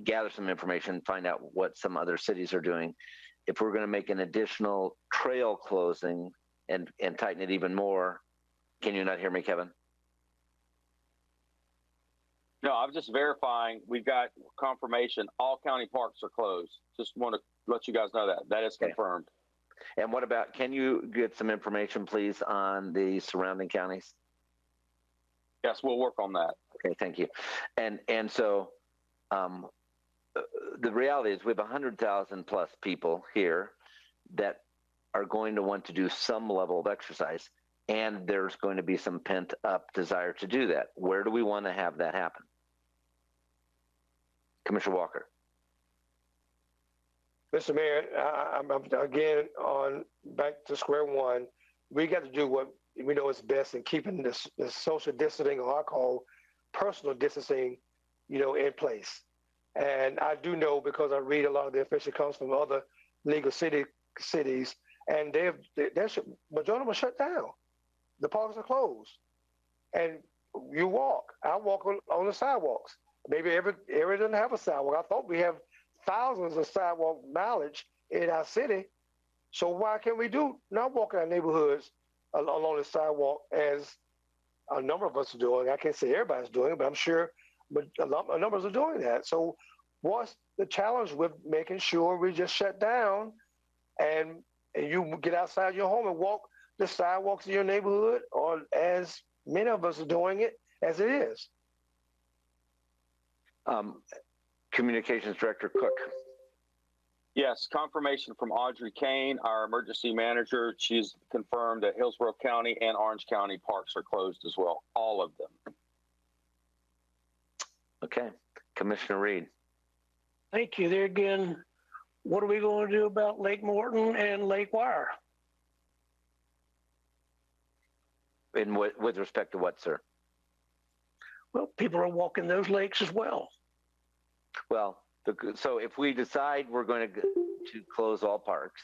gather some information, find out what some other cities are doing. If we're going to make an additional trail closing and tighten it even more. Can you not hear me, Kevin? No, I'm just verifying. We've got confirmation. All county parks are closed. Just want to let you guys know that is confirmed. And what about, can you get some information, please, on the surrounding counties? Yes, we'll work on that. Okay, thank you. And so the reality is we have 100,000 plus people here that are going to want to do some level of exercise. And there's going to be some pent up desire to do that. Where do we want to have that happen? Commissioner Walker. Mr. Mayor, I'm again back to square one. We got to do what we know is best in keeping this social distancing, or I call personal distancing, in place. And I do know, because I read a lot of the information comes from other legal cities, and majority of them are shut down. The parks are closed, and I walk on the sidewalks. Maybe every area doesn't have a sidewalk. I thought we have thousands of sidewalk mileage in our city. So why can't we not walk in our neighborhoods along the sidewalk, as a number of us are doing? I can't say everybody's doing it, but I'm sure a number are doing that. So what's the challenge with making sure we just shut down and you get outside your home and walk the sidewalks in your neighborhood, or as many of us are doing it as it is? Communications Director Cook. Yes, confirmation from Audrey Kane, our emergency manager. She's confirmed that Hillsborough County and Orange County parks are closed as well, all of them. Okay, Commissioner Reed. Thank you. There again, what are we going to do about Lake Morton and Lake Wire? With respect to what, sir? Well, people are walking those lakes as well. Well, so if we decide we're going to close all parks,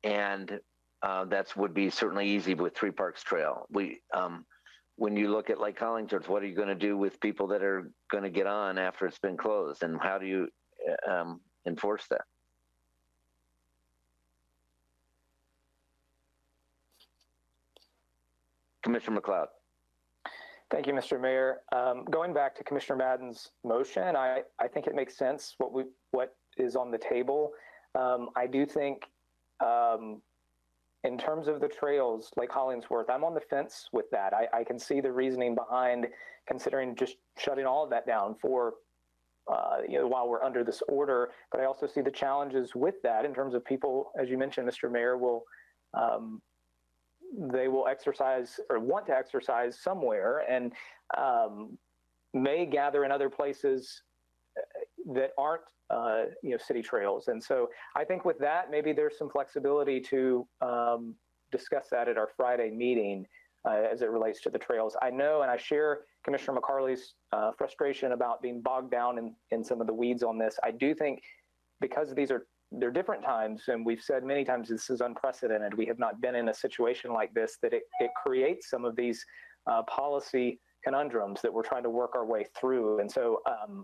and that would be certainly easy with Three Parks Trail. When you look at Lake Hollingsworth, what are you going to do with people that are going to get on after it's been closed, and how do you enforce that? Commissioner McLeod. Thank you, Mr. Mayor. Going back to Commissioner Madden's motion, I think it makes sense what is on the table. I do think In terms of the trails, Lake Hollingsworth, I'm on the fence with that. I can see the reasoning behind considering just shutting all of that down for, while we're under this order. But I also see the challenges with that in terms of people, as you mentioned, Mr. Mayor, they will exercise or want to exercise somewhere and may gather in other places that aren't city trails. And so I think with that, maybe there's some flexibility to discuss that at our Friday meeting as it relates to the trails. I know, and I share Commissioner McCarley's frustration about being bogged down in some of the weeds on this. I do think because they're different times, and we've said many times this is unprecedented. We have not been in a situation like this, that it creates some of these policy conundrums that we're trying to work our way through. And so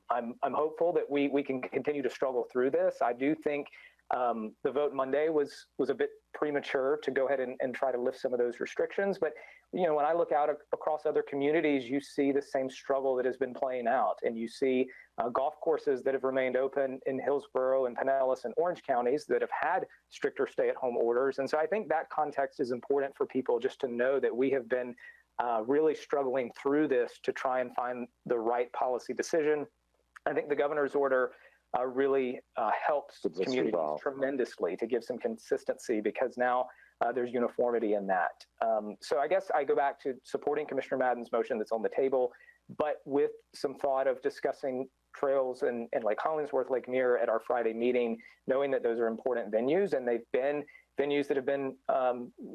I'm hopeful that we can continue to struggle through this. I do think the vote Monday was a bit premature to go ahead and try to lift some of those restrictions. But when I look out across other communities, you see the same struggle that has been playing out, and you see golf courses that have remained open in Hillsborough and Pinellas and Orange counties that have had stricter stay-at-home orders. And so I think that context is important for people just to know that we have been really struggling through this to try and find the right policy decision. I think the governor's order really helps communities tremendously to give some consistency, because now there's uniformity in that. So I guess I go back to supporting Commissioner Madden's motion that's on the table, but with some thought of discussing trails in Lake Hollingsworth, Lake Mirror at our Friday meeting, knowing that those are important venues, and they've been venues that have been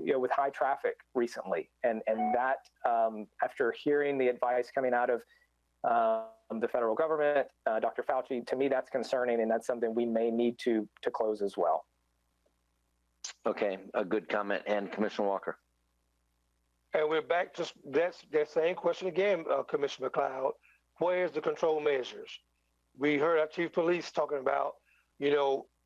with high traffic recently. And that after hearing the advice coming out of the federal government, Dr. Fauci, to me, that's concerning, and that's something we may need to close as well. Okay, a good comment. And Commissioner Walker. And we're back to that same question again, Commissioner McLeod. Where's the control measures? We heard our chief of police talking about,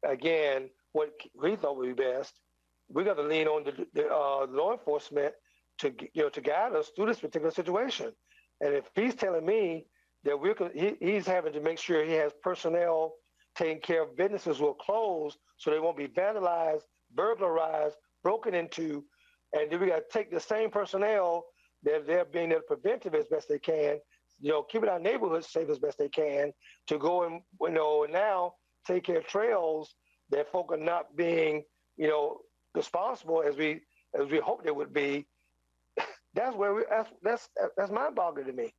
again, what we thought would be best. We got to lean on the law enforcement to guide us through this particular situation. And if he's telling me that he's having to make sure he has personnel taking care of businesses will close so they won't be vandalized, burglarized, broken into, and then we got to take the same personnel that they're being able to prevent it as best they can, keeping our neighborhoods safe as best they can, to go and now take care of trails that folk are not being responsible as we hope they would be. That's mind-boggling to me.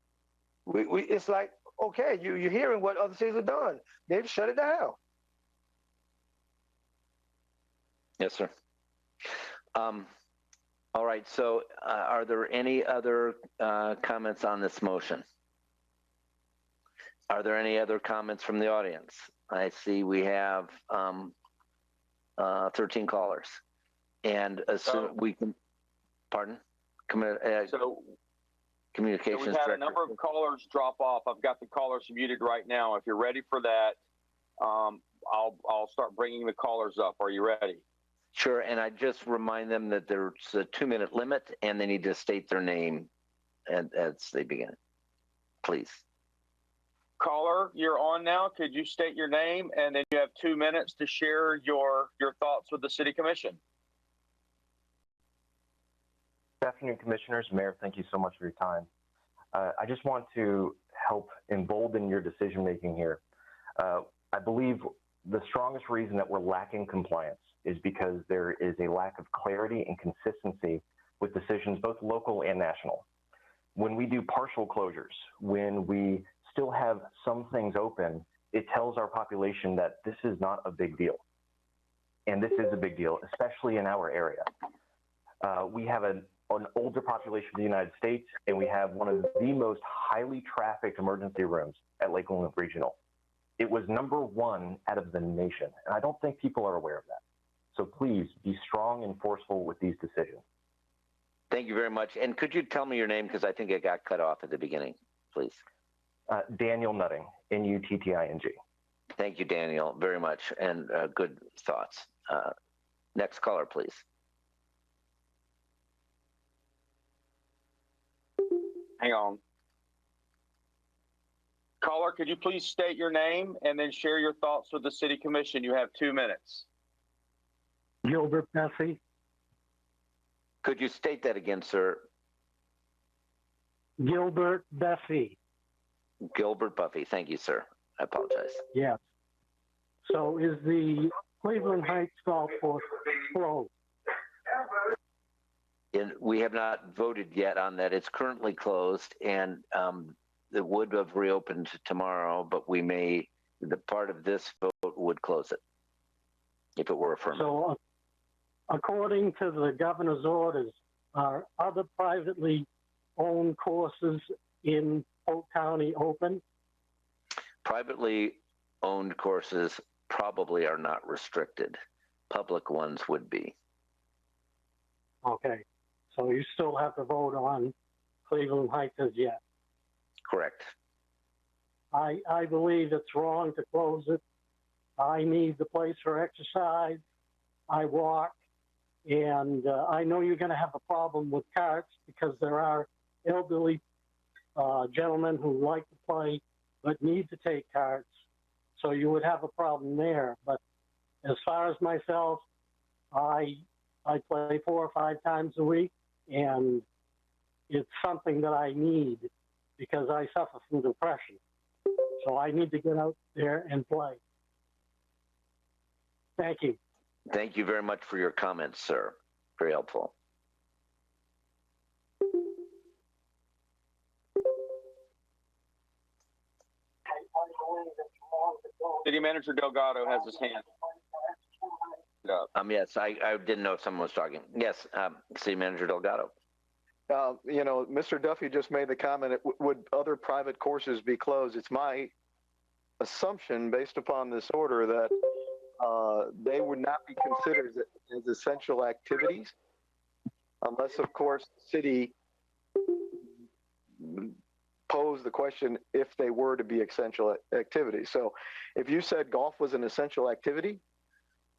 It's like, okay, you're hearing what other cities have done. They've shut it down. Yes, sir. All right. So, are there any other comments on this motion? Are there any other comments from the audience? I see we have 13 callers, and assume we can. Pardon? Communications. So we've had a number of callers drop off. I've got the callers muted right now. If you're ready for that, I'll start bringing the callers up. Are you ready? Sure. And I just remind them that there's a 2-minute limit, and they need to state their name as they begin. Please. Caller, you're on now. Could you state your name, and then you have 2 minutes to share your thoughts with the City Commission. Good afternoon, Commissioners. Mayor, thank you so much for your time. I just want to help embolden your decision-making here. I believe the strongest reason that we're lacking compliance is because there is a lack of clarity and consistency with decisions, both local and national. When we do partial closures, when we still have some things open, it tells our population that this is not a big deal. And this is a big deal, especially in our area. We have an older population of the United States, and we have one of the most highly trafficked emergency rooms at Lakeland Regional. It was #1 out of the nation, and I don't think people are aware of that. So please be strong and forceful with these decisions. Thank you very much. And could you tell me your name, because I think it got cut off at the beginning, please? Daniel Nutting, N-U-T-T-I-N-G. Thank you, Daniel, very much, and good thoughts. Next caller, please. Hang on. Caller, could you please state your name and then share your thoughts with the City Commission? You have 2 minutes. Gilbert Bessie. Could you state that again, sir? Gilbert Bessie. Gilbert Buffy. Thank you, sir. I apologize. Yes. So is the Cleveland Heights Golf Course closed? And we have not voted yet on that. It's currently closed, and it would have reopened tomorrow, but the part of this vote would close it if it were affirmed. So according to the governor's orders, are other privately owned courses in Polk County open? Privately owned courses probably are not restricted. Public ones would be. Okay. So you still have to vote on Cleveland Heights as yet. Correct. I believe it's wrong to close it. I need the place for exercise. I walk, and I know you're going to have a problem with carts because there are elderly gentlemen who like to play but need to take carts. So you would have a problem there. But as far as myself, I play 4 or 5 times a week, and it's something that I need because I suffer from depression. So I need to get out there and play. Thank you. Thank you very much for your comments, sir. Very helpful. City Manager Delgado has his hand up. Yes, I didn't know if someone was talking. Yes, City Manager Delgado. Mr. Duffy just made the comment, would other private courses be closed? It's my assumption, based upon this order, that they would not be considered as essential activities, unless, of course, the city posed the question if they were to be essential activities. So if you said golf was an essential activity,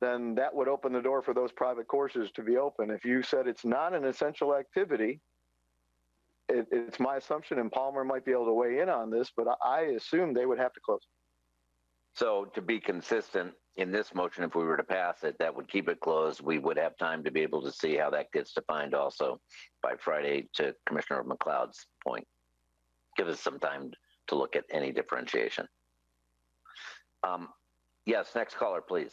then that would open the door for those private courses to be open. If you said it's not an essential activity, it's my assumption, and Palmer might be able to weigh in on this, but I assume they would have to close. So to be consistent in this motion, if we were to pass it, that would keep it closed. We would have time to be able to see how that gets defined also by Friday, to Commissioner McLeod's point. Give us some time to look at any differentiation. Yes, next caller, please.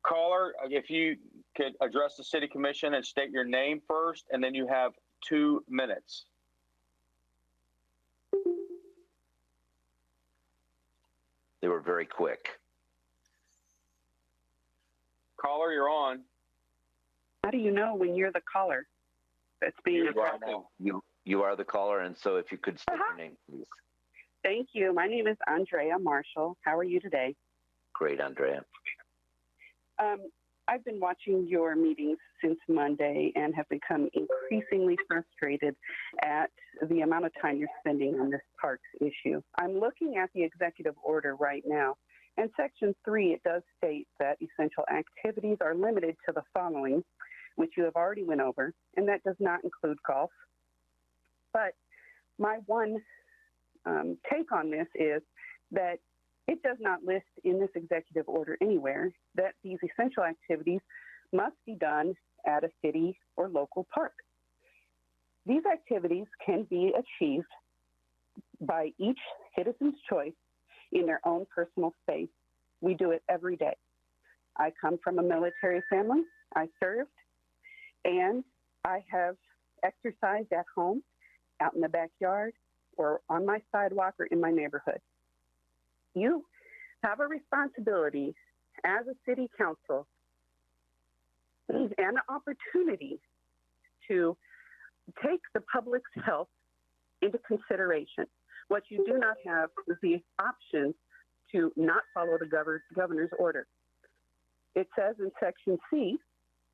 Caller, if you could address the City Commission and state your name first, and then you have 2 minutes. They were very quick. Caller, you're on. How do you know when you're the caller that's being addressed? You are the caller, and so if you could state your name, please. Thank you. My name is Andrea Marshall. How are you today? Great, Andrea. I've been watching your meetings since Monday and have become increasingly frustrated at the amount of time you're spending on this parks issue. I'm looking at the executive order right now, and Section 3, it does state that essential activities are limited to the following, which you have already went over, and that does not include golf. But my one take on this is that it does not list in this executive order anywhere that these essential activities must be done at a city or local park. These activities can be achieved by each citizen's choice in their own personal space. We do it every day. I come from a military family. I served, and I have exercised at home, out in the backyard, or on my sidewalk or in my neighborhood. You have a responsibility as a city council and an opportunity to take the public's health into consideration. What you do not have is the option to not follow the governor's order. It says in Section C,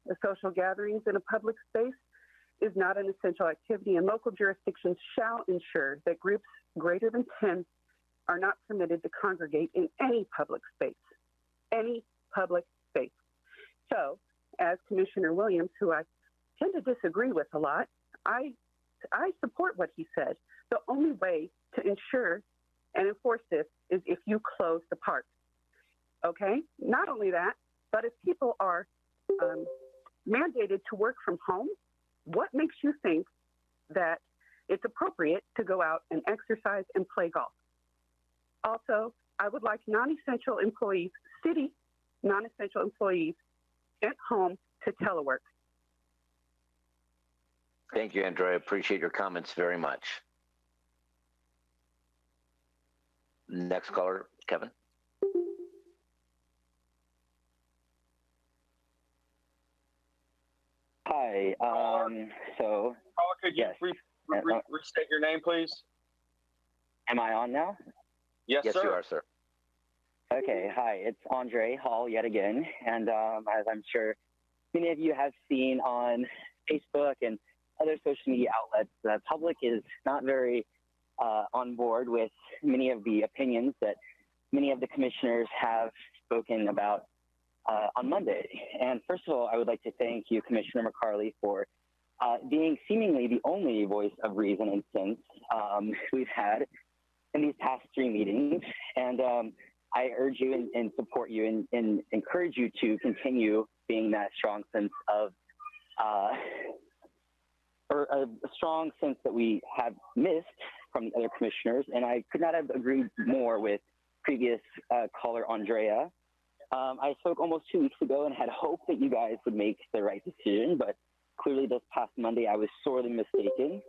the social gatherings in a public space is not an essential activity, and local jurisdictions shall ensure that groups greater than 10 are not permitted to congregate in any public space, any public space. So, as Commissioner Williams, who I tend to disagree with a lot, I support what he said. The only way to ensure and enforce this is if you close the park. Okay? Not only that, but if people are mandated to work from home, what makes you think that it's appropriate to go out and exercise and play golf? Also, I would like non-essential employees, city non-essential employees, at home to telework. Thank you, Andrea. I appreciate your comments very much. Next caller, Kevin. Hi. So. Caller, could you yes. restate your name, please? Am I on now? Yes, yes, sir. you are, sir. Okay. Hi. It's Andre Hall yet again, and as I'm sure many of you have seen on Facebook and other social media outlets, the public is not very on board with many of the opinions that many of the commissioners have spoken about on Monday. And first of all, I would like to thank you, Commissioner McCarley, for being seemingly the only voice of reason and sense we've had in these past 3 meetings. And I urge you and support you and encourage you to continue being that strong sense of, or a strong sense that we have missed from the other commissioners. And I could not have agreed more with previous caller Andrea. I spoke almost 2 weeks ago and had hoped that you guys would make the right decision, but clearly this past Monday I was sorely mistaken.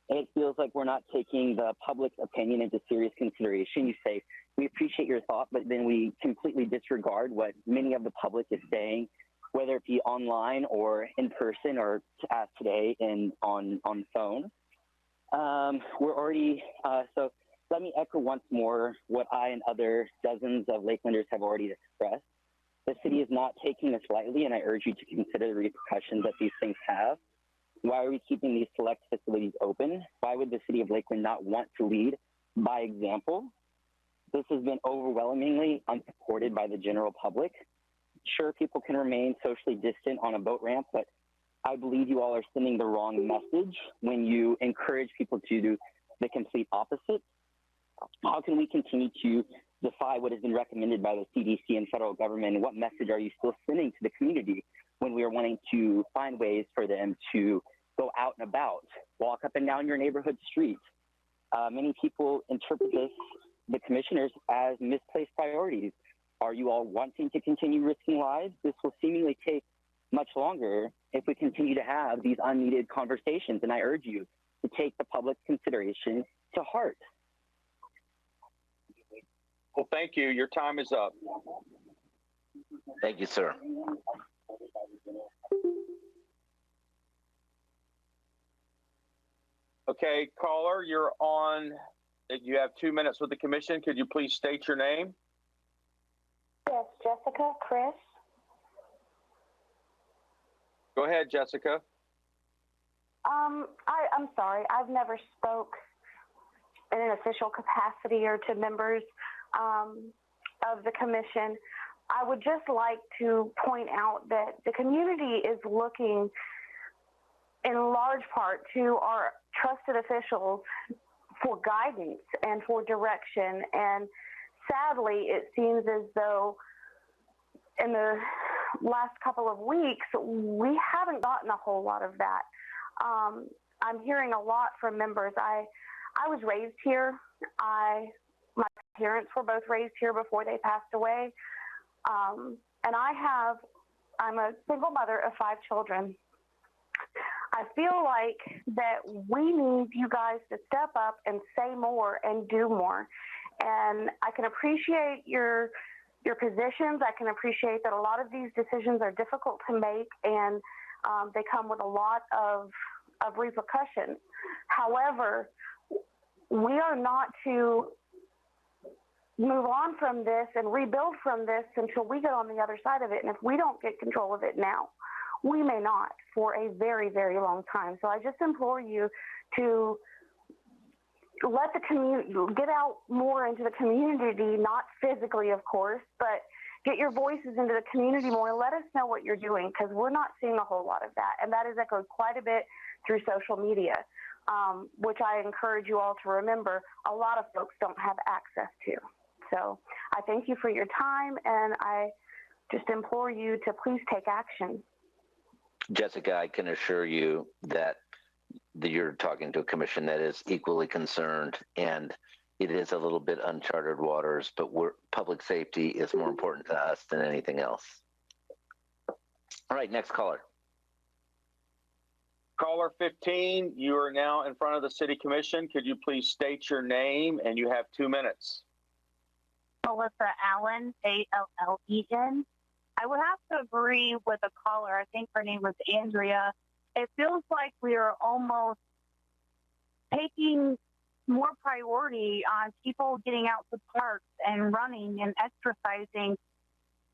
And it feels like we're not taking the public opinion into serious consideration. You say, we appreciate your thought, but then we completely disregard what many of the public is saying, whether it be online or in person or as today on the phone. We're already, so let me echo once more what I and other dozens of Lakelanders have already expressed. The city is not taking this lightly, and I urge you to consider the repercussions that these things have. Why are we keeping these select facilities open? Why would the city of Lakeland not want to lead by example? This has been overwhelmingly unsupported by the general public. Sure, people can remain socially distant on a boat ramp, but I believe you all are sending the wrong message when you encourage people to do the complete opposite. How can we continue to defy what has been recommended by the CDC and federal government? And what message are you still sending to the community when we are wanting to find ways for them to go out and about, walk up and down your neighborhood street? Many people interpret this, the commissioners, as misplaced priorities. Are you all wanting to continue risking lives? This will seemingly take much longer if we continue to have these unneeded conversations. And I urge you to take the public consideration to heart. Well, thank you. Your time is up. Thank you, sir. Okay, caller, you're on. You have 2 minutes with the commission. Could you please state your name? Yes, Jessica, Chris. Go ahead, Jessica. I'm sorry. I've never spoke in an official capacity or to members of the commission. I would just like to point out that the community is looking in large part to our trusted officials for guidance and for direction. And sadly, it seems as though in the last couple of weeks, we haven't gotten a whole lot of that. I'm hearing a lot from members. I was raised here. My parents were both raised here before they passed away. And I'm a single mother of 5 children. I feel like that we need you guys to step up and say more and do more. And I can appreciate your positions. I can appreciate that a lot of these decisions are difficult to make, and they come with a lot of repercussions. However, we are not to move on from this and rebuild from this until we get on the other side of it. And if we don't get control of it now, we may not for a very, very long time. So I just implore you to let the community get out more into the community, not physically, of course, but get your voices into the community more. Let us know what you're doing, because we're not seeing a whole lot of that. And that is echoed quite a bit through social media. which I encourage you all to remember, a lot of folks don't have access to. So I thank you for your time, and I just implore you to please take action. Jessica, I can assure you that you're talking to a commission that is equally concerned, and it is a little bit uncharted waters, but public safety is more important to us than anything else. All right, next caller. Caller 15, you are now in front of the City Commission. Could you please state your name, and you have 2 minutes. Melissa Allen, Allen. I would have to agree with a caller. I think her name was Andrea. It feels like we are almost taking more priority on people getting out to parks and running and exercising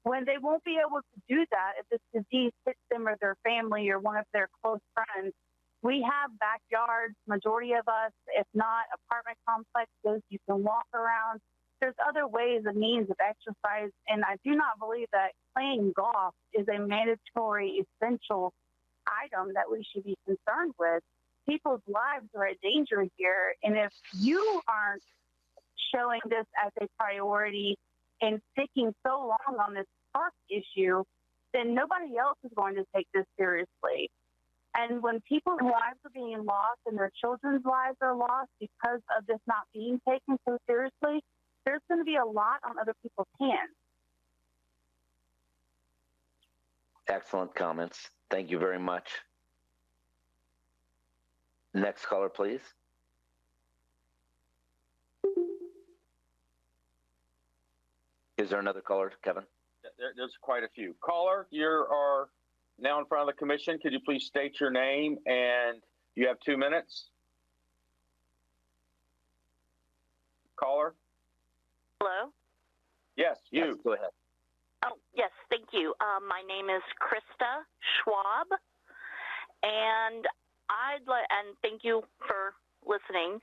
when they won't be able to do that if this disease hits them or their family or one of their close friends. We have backyards, majority of us, if not apartment complexes, you can walk around. There's other ways and means of exercise, and I do not believe that playing golf is a mandatory, essential item that we should be concerned with. People's lives are at danger here, and if you aren't showing this as a priority and sticking so long on this park issue, then nobody else is going to take this seriously. And when people's lives are being lost and their children's lives are lost because of this not being taken so seriously, there's going to be a lot on other people's hands. Excellent comments. Thank you very much. Next caller, please. Is there another caller, Kevin? There's quite a few. Caller, you are now in front of the commission. Could you please state your name, and you have 2 minutes. Caller? Hello? Yes, you. Yes, go ahead. Oh, yes, thank you. My name is Krista Schwab, and thank you for listening.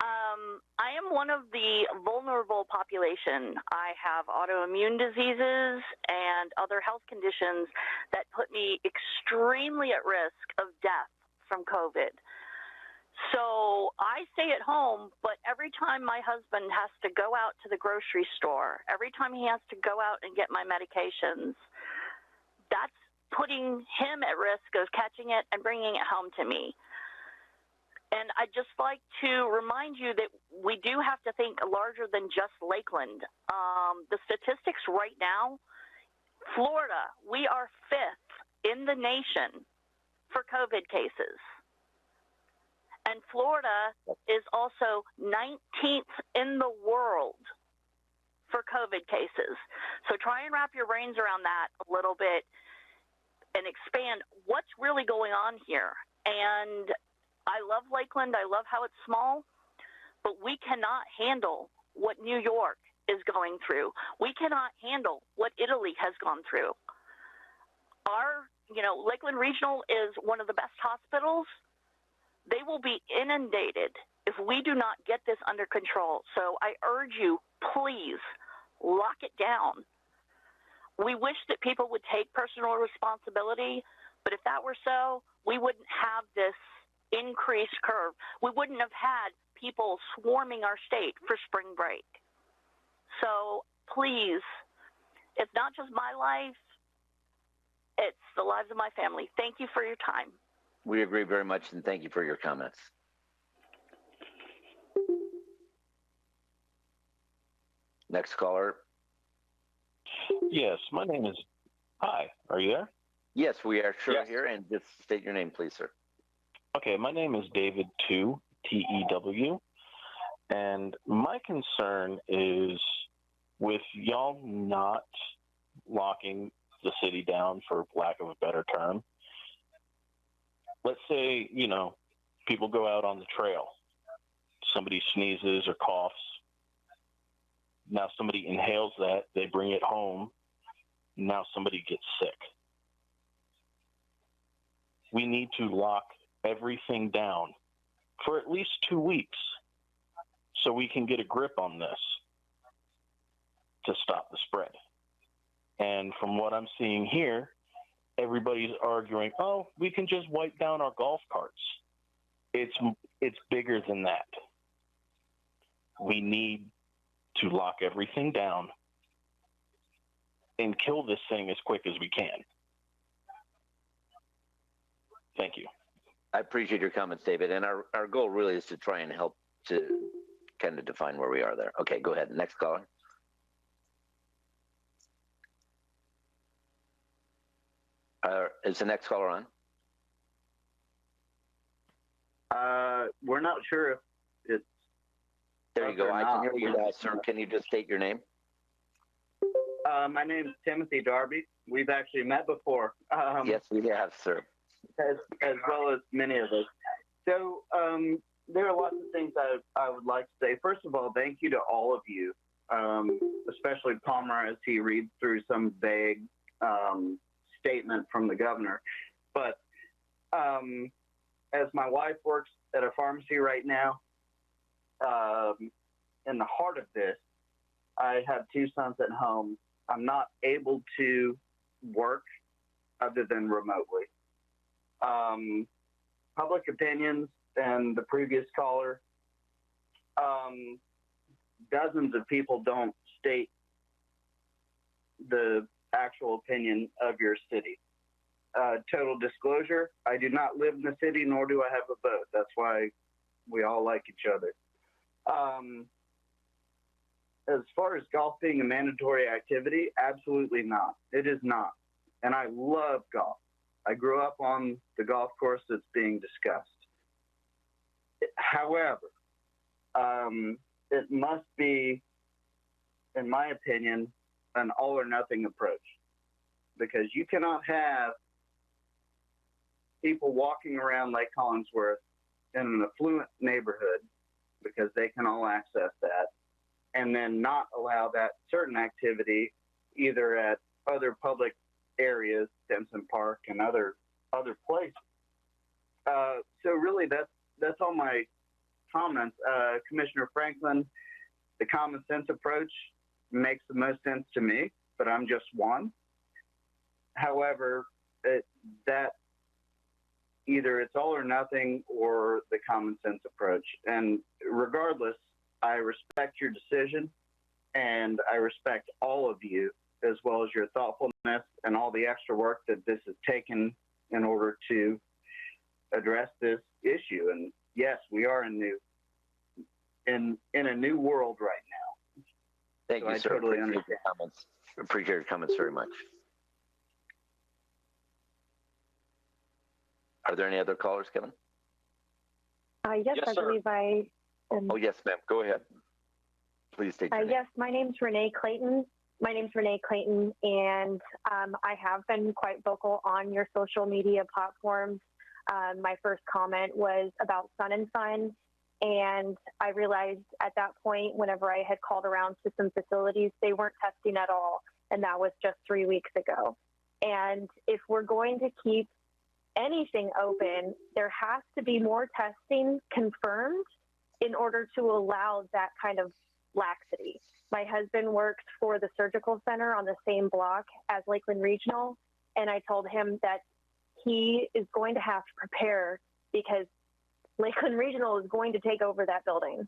I am one of the vulnerable population. I have autoimmune diseases and other health conditions that put me extremely at risk of death from COVID. So I stay at home, but every time my husband has to go out to the grocery store, every time he has to go out and get my medications, that's putting him at risk of catching it and bringing it home to me. And I'd just like to remind you that we do have to think larger than just Lakeland. The statistics right now, Florida, we are 5th in the nation for COVID cases. And Florida is also 19th in the world for COVID cases. So try and wrap your brains around that a little bit and expand what's really going on here. And I love Lakeland. I love how it's small, but we cannot handle what New York is going through. We cannot handle what Italy has gone through. Lakeland Regional is one of the best hospitals. They will be inundated if we do not get this under control. So I urge you, please lock it down. We wish that people would take personal responsibility, but if that were so, we wouldn't have this increased curve. We wouldn't have had people swarming our state for spring break. So please, it's not just my life, it's the lives of my family. Thank you for your time. We agree very much, and thank you for your comments. Next caller. Yes, my name is. Hi, are you there? Yes, we are sure here, and just state your name, please, sir. Okay, my name is David Tew, T-E-W, and my concern is with y'all not locking the city down, for lack of a better term. Let's say, people go out on the trail. Somebody sneezes or coughs. Now somebody inhales that, they bring it home. Now somebody gets sick. We need to lock everything down for at least 2 weeks so we can get a grip on this to stop the spread. And from what I'm seeing here, everybody's arguing, oh, we can just wipe down our golf carts. It's it's bigger than that. We need to lock everything down and kill this thing as quick as we can. Thank you. I appreciate your comments, David. And our goal really is to try and help to kind of define where we are there. Okay, go ahead. Next caller. Is the next caller on? We're not sure if it's. There you go. I can hear you now, sir. Can you just state your name? My name is Timothy Darby. We've actually met before. Yes, we have, sir. As well as many of us. So there are lots of things I would like to say. First of all, thank you to all of you, especially Palmer as he reads through some vague statement from the governor. But as my wife works at a pharmacy right now, in the heart of this, I have two sons at home. I'm not able to work other than remotely. Public opinions and the previous caller, dozens of people don't state the actual opinion of your city. Total disclosure, I do not live in the city, nor do I have a vote. That's why we all like each other. As far as golf being a mandatory activity, absolutely not. It is not. And I love golf. I grew up on the golf course that's being discussed. However, it must be, in my opinion, an all or nothing approach, because you cannot have people walking around Lake Collinsworth in an affluent neighborhood because they can all access that, and then not allow that certain activity either at other public areas, Denson Park and other places. So really that's all my comments. Commissioner Franklin, the common sense approach makes the most sense to me, but I'm just one. However, that either it's all or nothing or the common sense approach. And regardless, I respect your decision, and I respect all of you, as well as your thoughtfulness and all the extra work that this has taken in order to address this issue. And yes, we are in a new world right now. Thank you, sir. Totally appreciate your comments. Appreciate your comments very much. Are there any other callers, Kevin? Yes, I sir. believe I am. Oh, yes, ma'am. Go ahead. Please state your name. Yes, my name's Renee Clayton. And I have been quite vocal on your social media platforms. My first comment was about Sun and Sun, and I realized at that point, whenever I had called around to some facilities, they weren't testing at all, and that was just 3 weeks ago. And if we're going to keep anything open, there has to be more testing confirmed in order to allow that kind of laxity. My husband works for the surgical center on the same block as Lakeland Regional, and I told him that he is going to have to prepare because Lakeland Regional is going to take over that building.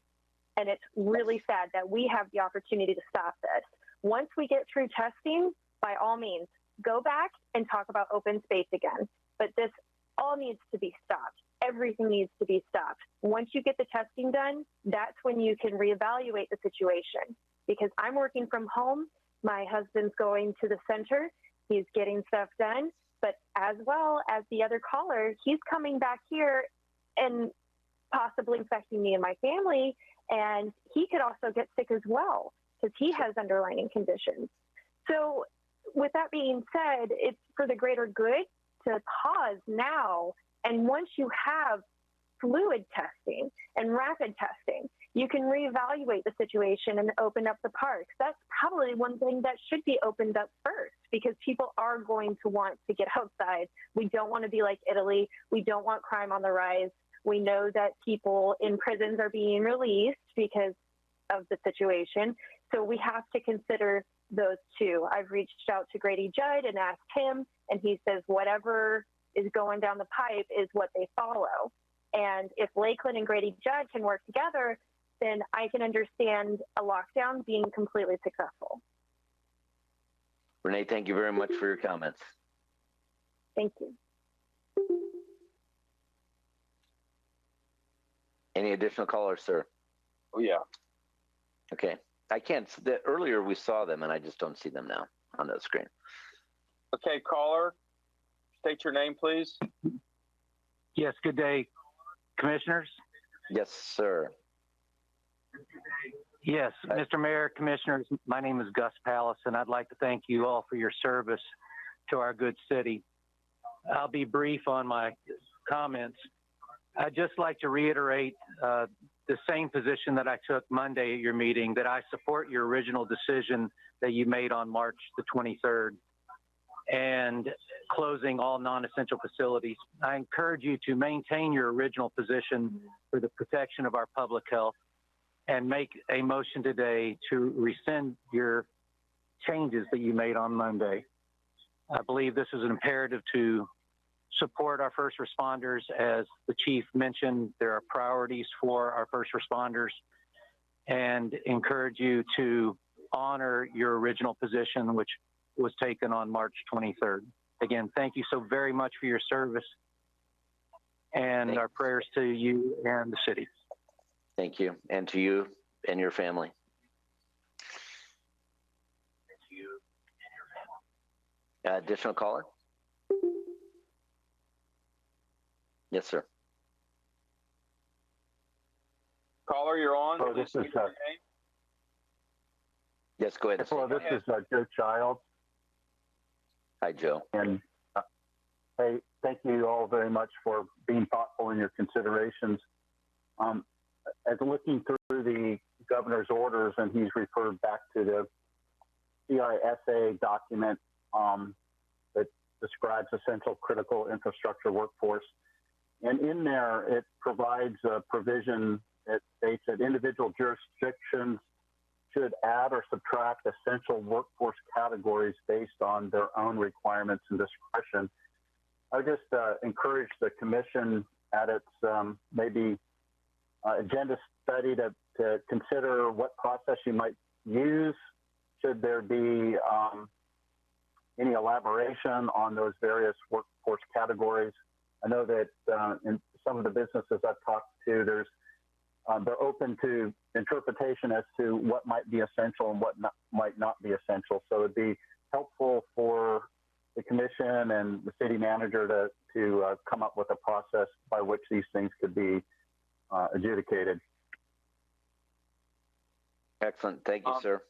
And it's really sad that we have the opportunity to stop this. Once we get through testing, by all means, go back and talk about open space again. But this all needs to be stopped. Everything needs to be stopped. Once you get the testing done, that's when you can reevaluate the situation. Because I'm working from home, my husband's going to the center, he's getting stuff done, but as well as the other caller, he's coming back here and possibly infecting me and my family, and he could also get sick as well because he has underlying conditions. So with that being said, it's for the greater good to pause now, and once you have fluid testing and rapid testing, you can reevaluate the situation and open up the parks. That's probably one thing that should be opened up first, because people are going to want to get outside. We don't want to be like Italy. We don't want crime on the rise. We know that people in prisons are being released because of the situation. So we have to consider those two. I've reached out to Grady Judd and asked him, and he says whatever is going down the pipe is what they follow. And if Lakeland and Grady Judd can work together, then I can understand a lockdown being completely successful. Renee, thank you very much for your comments. Thank you. Any additional callers, sir? Oh, yeah. Okay. I can't, earlier we saw them and I just don't see them now on the screen. Okay, caller, state your name, please. Yes, good day, commissioners. Yes, sir. Yes, Mr. Mayor, commissioners, my name is Gus Pallas, and I'd like to thank you all for your service to our good city. I'll be brief on my comments. I'd just like to reiterate the same position that I took Monday at your meeting, that I support your original decision that you made on March the 23rd and closing all non-essential facilities. I encourage you to maintain your original position for the protection of our public health and make a motion today to rescind your changes that you made on Monday. I believe this is an imperative to support our first responders. As the chief mentioned, there are priorities for our first responders, and encourage you to honor your original position, which was taken on March 23rd. Again, thank you so very much for your service, and our prayers to you and the city. Thank you, and to you and your family. Additional caller? Yes, sir. Caller, you're on. Oh, this is yes, go ahead. Well, this is Joe Childs. Hi, Joe. And hey, thank you all very much for being thoughtful in your considerations. As looking through the governor's orders, and he's referred back to the CISA document that describes essential critical infrastructure workforce. And in there, it provides a provision that states that individual jurisdictions should add or subtract essential workforce categories based on their own requirements and discretion. I would just encourage the commission at its maybe agenda study to consider what process you might use. Should there be any elaboration on those various workforce categories? I know that in some of the businesses I've talked to, they're open to interpretation as to what might be essential and what might not be essential. So it'd be helpful for the commission and the city manager to come up with a process by which these things could be adjudicated. Excellent. Thank you, sir.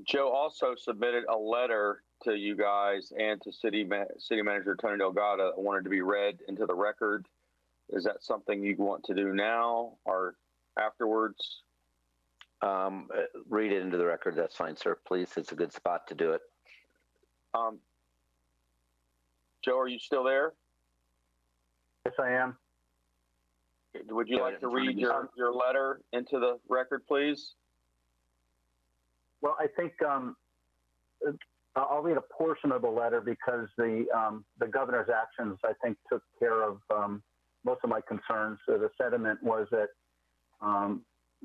Joe also submitted a letter to you guys and to City Manager Tony Delgado that wanted to be read into the record. Is that something you want to do now or afterwards? Read it into the record. That's fine, sir. Please. It's a good spot to do it. Joe, are you still there? Yes, I am. Would you like to read your letter into the record, please? Well, I think I'll read a portion of the letter because the governor's actions, I think, took care of most of my concerns. So the sentiment was that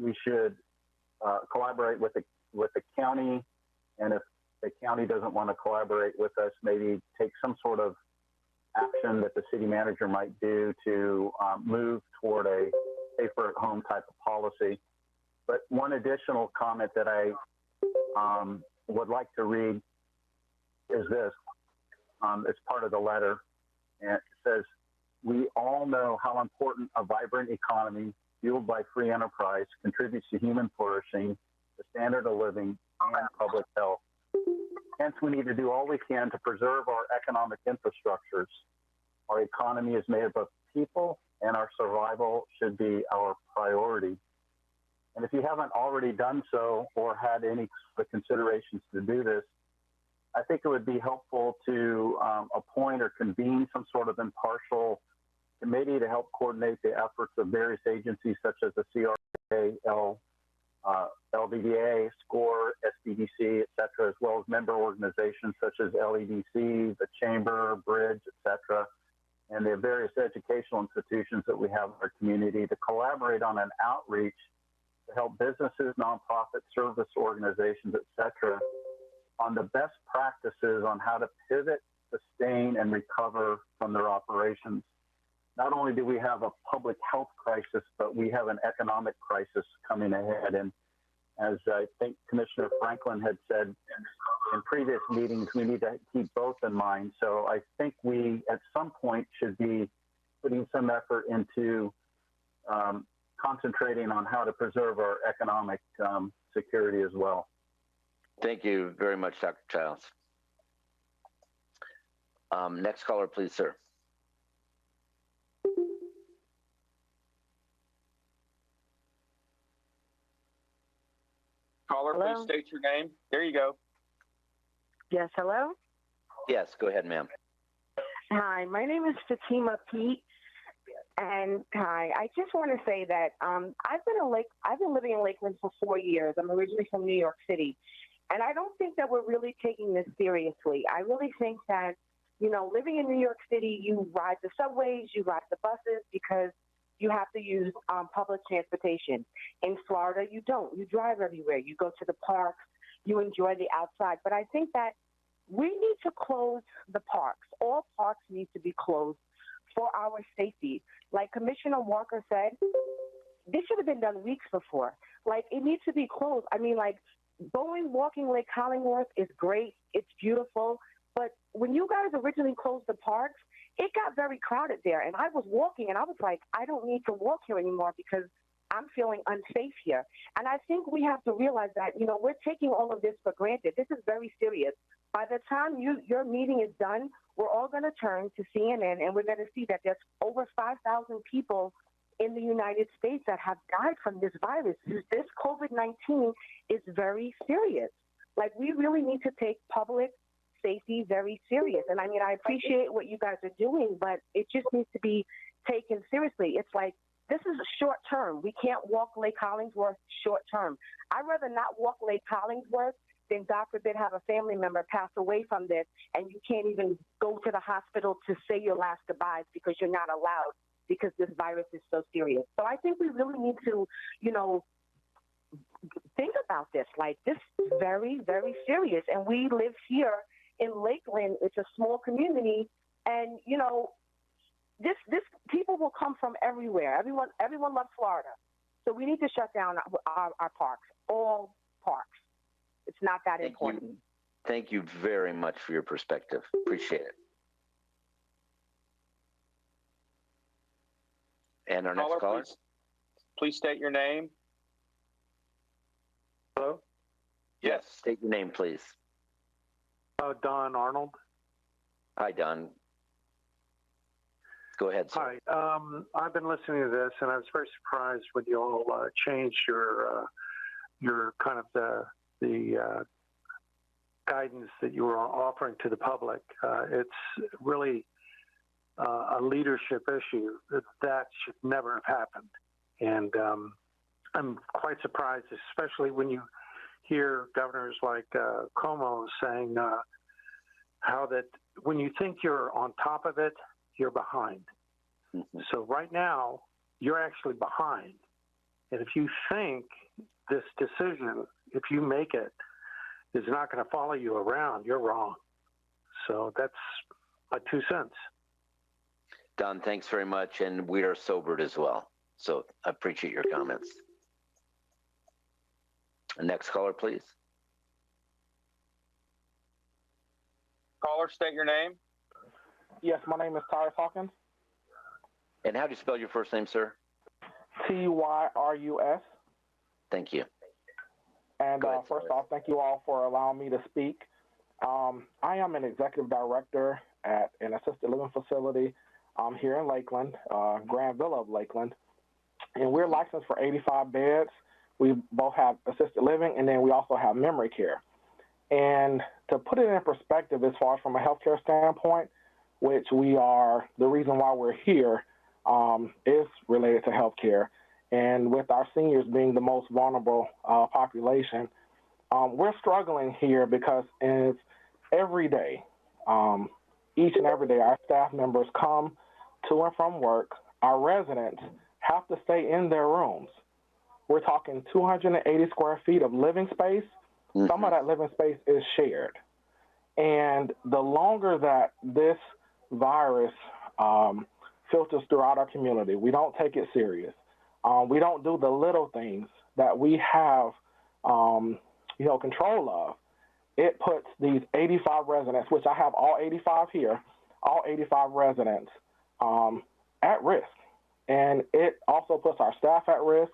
we should collaborate with the county, and if the county doesn't want to collaborate with us, maybe take some sort of action that the city manager might do to move toward a safer at home type of policy. But one additional comment that I would like to read is this. It's part of the letter, and it says, "We all know how important a vibrant economy fueled by free enterprise contributes to human flourishing, the standard of living, and public health. Hence, we need to do all we can to preserve our economic infrastructures. Our economy is made up of people, and our survival should be our priority. And if you haven't already done so or had any considerations to do this, I think it would be helpful to appoint or convene some sort of impartial committee to help coordinate the efforts of various agencies such as the CRA, LVDA, SCORE, SBDC, et cetera, as well as member organizations such as LEDC, the Chamber, Bridge, et cetera, and the various educational institutions that we have in our community to collaborate on an outreach to help businesses, nonprofit service organizations, et cetera, on the best practices on how to pivot, sustain, and recover from their operations. Not only do we have a public health crisis, but we have an economic crisis coming ahead. And as I think Commissioner Franklin had said in previous meetings, we need to keep both in mind. So I think we, at some point, should be putting some effort into concentrating on how to preserve our economic security as well. Thank you very much, Dr. Childs. Next caller, please, sir. Caller, Hello? please state your name. There you go. Yes, hello? Yes, go ahead, ma'am. Hi, my name is Fatima Pete. And hi, I just want to say that I've been living in Lakeland for 4 years. I'm originally from New York City. And I don't think that we're really taking this seriously. I really think that, you know, living in New York City, you ride the subways, you ride the buses because you have to use public transportation. In Florida, you don't. You drive everywhere. You go to the parks. You enjoy the outside. But I think that we need to close the parks. All parks need to be closed for our safety. Like Commissioner Walker said, this should have been done weeks before. Like, it needs to be closed. I mean, like, walking Lake Hollingworth is great. It's beautiful. But when you guys originally closed the parks, it got very crowded there. And I was walking, and I was like, I don't need to walk here anymore because I'm feeling unsafe here. And I think we have to realize that, you know, we're taking all of this for granted. This is very serious. By the time your meeting is done, we're all going to turn to CNN, and we're going to see that there's over 5,000 people in the United States that have died from this virus. This COVID-19 is very serious. Like, we really need to take public safety very serious. And I mean, I appreciate what you guys are doing, but it just needs to be taken seriously. It's like, this is short term. We can't walk Lake Hollingsworth short term. I'd rather not walk Lake Hollingsworth than, God forbid, have a family member pass away from this and you can't even go to the hospital to say your last goodbyes because you're not allowed because this virus is so serious. So I think we really need to, you know, think about this. Like, this is very, very serious. And we live here in Lakeland. It's a small community. And, you know, this people will come from everywhere. Everyone loves Florida. So we need to shut down our parks, all parks. It's not that important. Thank you very much for your perspective. Appreciate it. And our next caller? Please state your name. Hello? Yes, state your name, please. Don Arnold. Hi, Don. Go ahead, sir. Hi. I've been listening to this, and I was very surprised when you all changed your kind of the guidance that you were offering to the public. It's really a leadership issue that should never have happened. And I'm quite surprised, especially when you hear governors like Cuomo saying how that when you think you're on top of it, you're behind. Mm-hmm. So right now, you're actually behind. And if you think this decision, if you make it, is not going to follow you around, you're wrong. So that's my 2 cents. Don, thanks very much. And we are sobered as well. So I appreciate your comments. Next caller, please. Caller, state your name. Yes, my name is Tyrus Hawkins. And how do you spell your first name, sir? Tyrus. Thank you. And first off, thank you all for allowing me to speak. I am an executive director at an assisted living facility here in Lakeland, Grand Villa of Lakeland. And we're licensed for 85 beds. We both have assisted living, and then we also have memory care. And to put it in perspective, as far as from a healthcare standpoint, which we are, the reason why we're here is related to healthcare. And with our seniors being the most vulnerable population, we're struggling here because every day, each and every day, our staff members come to and from work, our residents have to stay in their rooms. We're talking 280 square feet of living space. Some of that living space is shared. And the longer that this virus filters throughout our community, we don't take it serious. We don't do the little things that we have, control of. It puts these 85 residents, which I have all 85 here, all 85 residents at risk. And it also puts our staff at risk.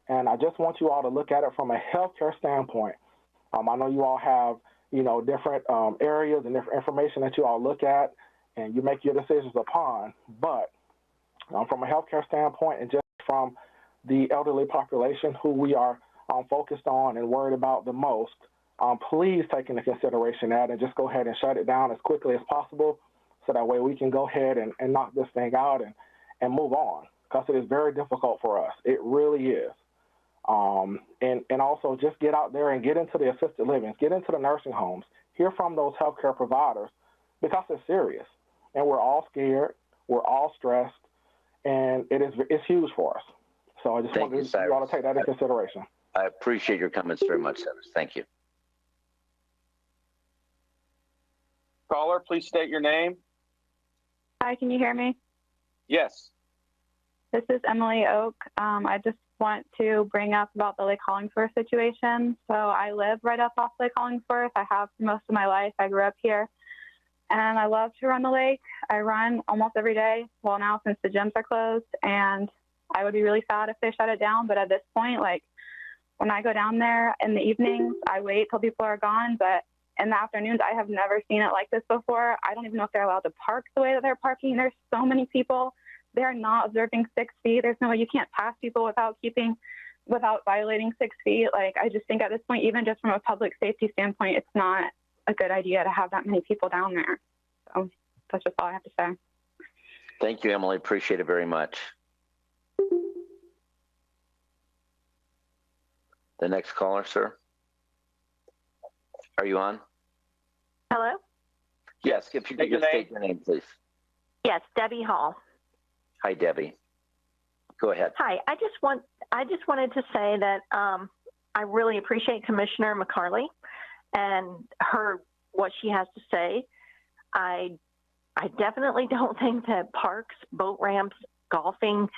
And I just want you all to look at it from a healthcare standpoint. I know you all have, different areas and different information that you all look at and you make your decisions upon. But from a healthcare standpoint and just from the elderly population who we are focused on and worried about the most, please take into consideration that and just go ahead and shut it down as quickly as possible so that way we can go ahead and knock this thing out and move on, because it is very difficult for us. It really is. And also just get out there and get into the assisted living, get into the nursing homes, hear from those healthcare providers, because it's serious. And we're all scared, we're all stressed, and it's huge for us. So I just want you all to take that into consideration. I appreciate your comments very much, Cyrus. Thank you. Caller, please state your name. Hi, can you hear me? Yes. This is Emily Oak. I just want to bring up about the Lake Hollingsworth situation. So I live right up off Lake Hollingsworth. I have for most of my life. I grew up here. And I love to run the lake. I run almost every day. Well, now since the gyms are closed. And I would be really sad if they shut it down. But at this point, when I go down there in the evenings, I wait till people are gone. But in the afternoons, I have never seen it like this before. I don't even know if they're allowed to park the way that they're parking. There's so many people. They're not observing 6 feet. There's no way you can't pass people without violating 6 feet. I just think at this point, even just from a public safety standpoint, it's not a good idea to have that many people down there. So that's just all I have to say. Thank you, Emily. Appreciate it very much. The next caller, sir. Are you on? Hello? Yes, if you could just state your name, please. Yes, Debbie Hall. Hi, Debbie. Go ahead. Hi. I just wanted to say that I really appreciate Commissioner McCarley and what she has to say. I definitely don't think that parks, boat ramps, golfing,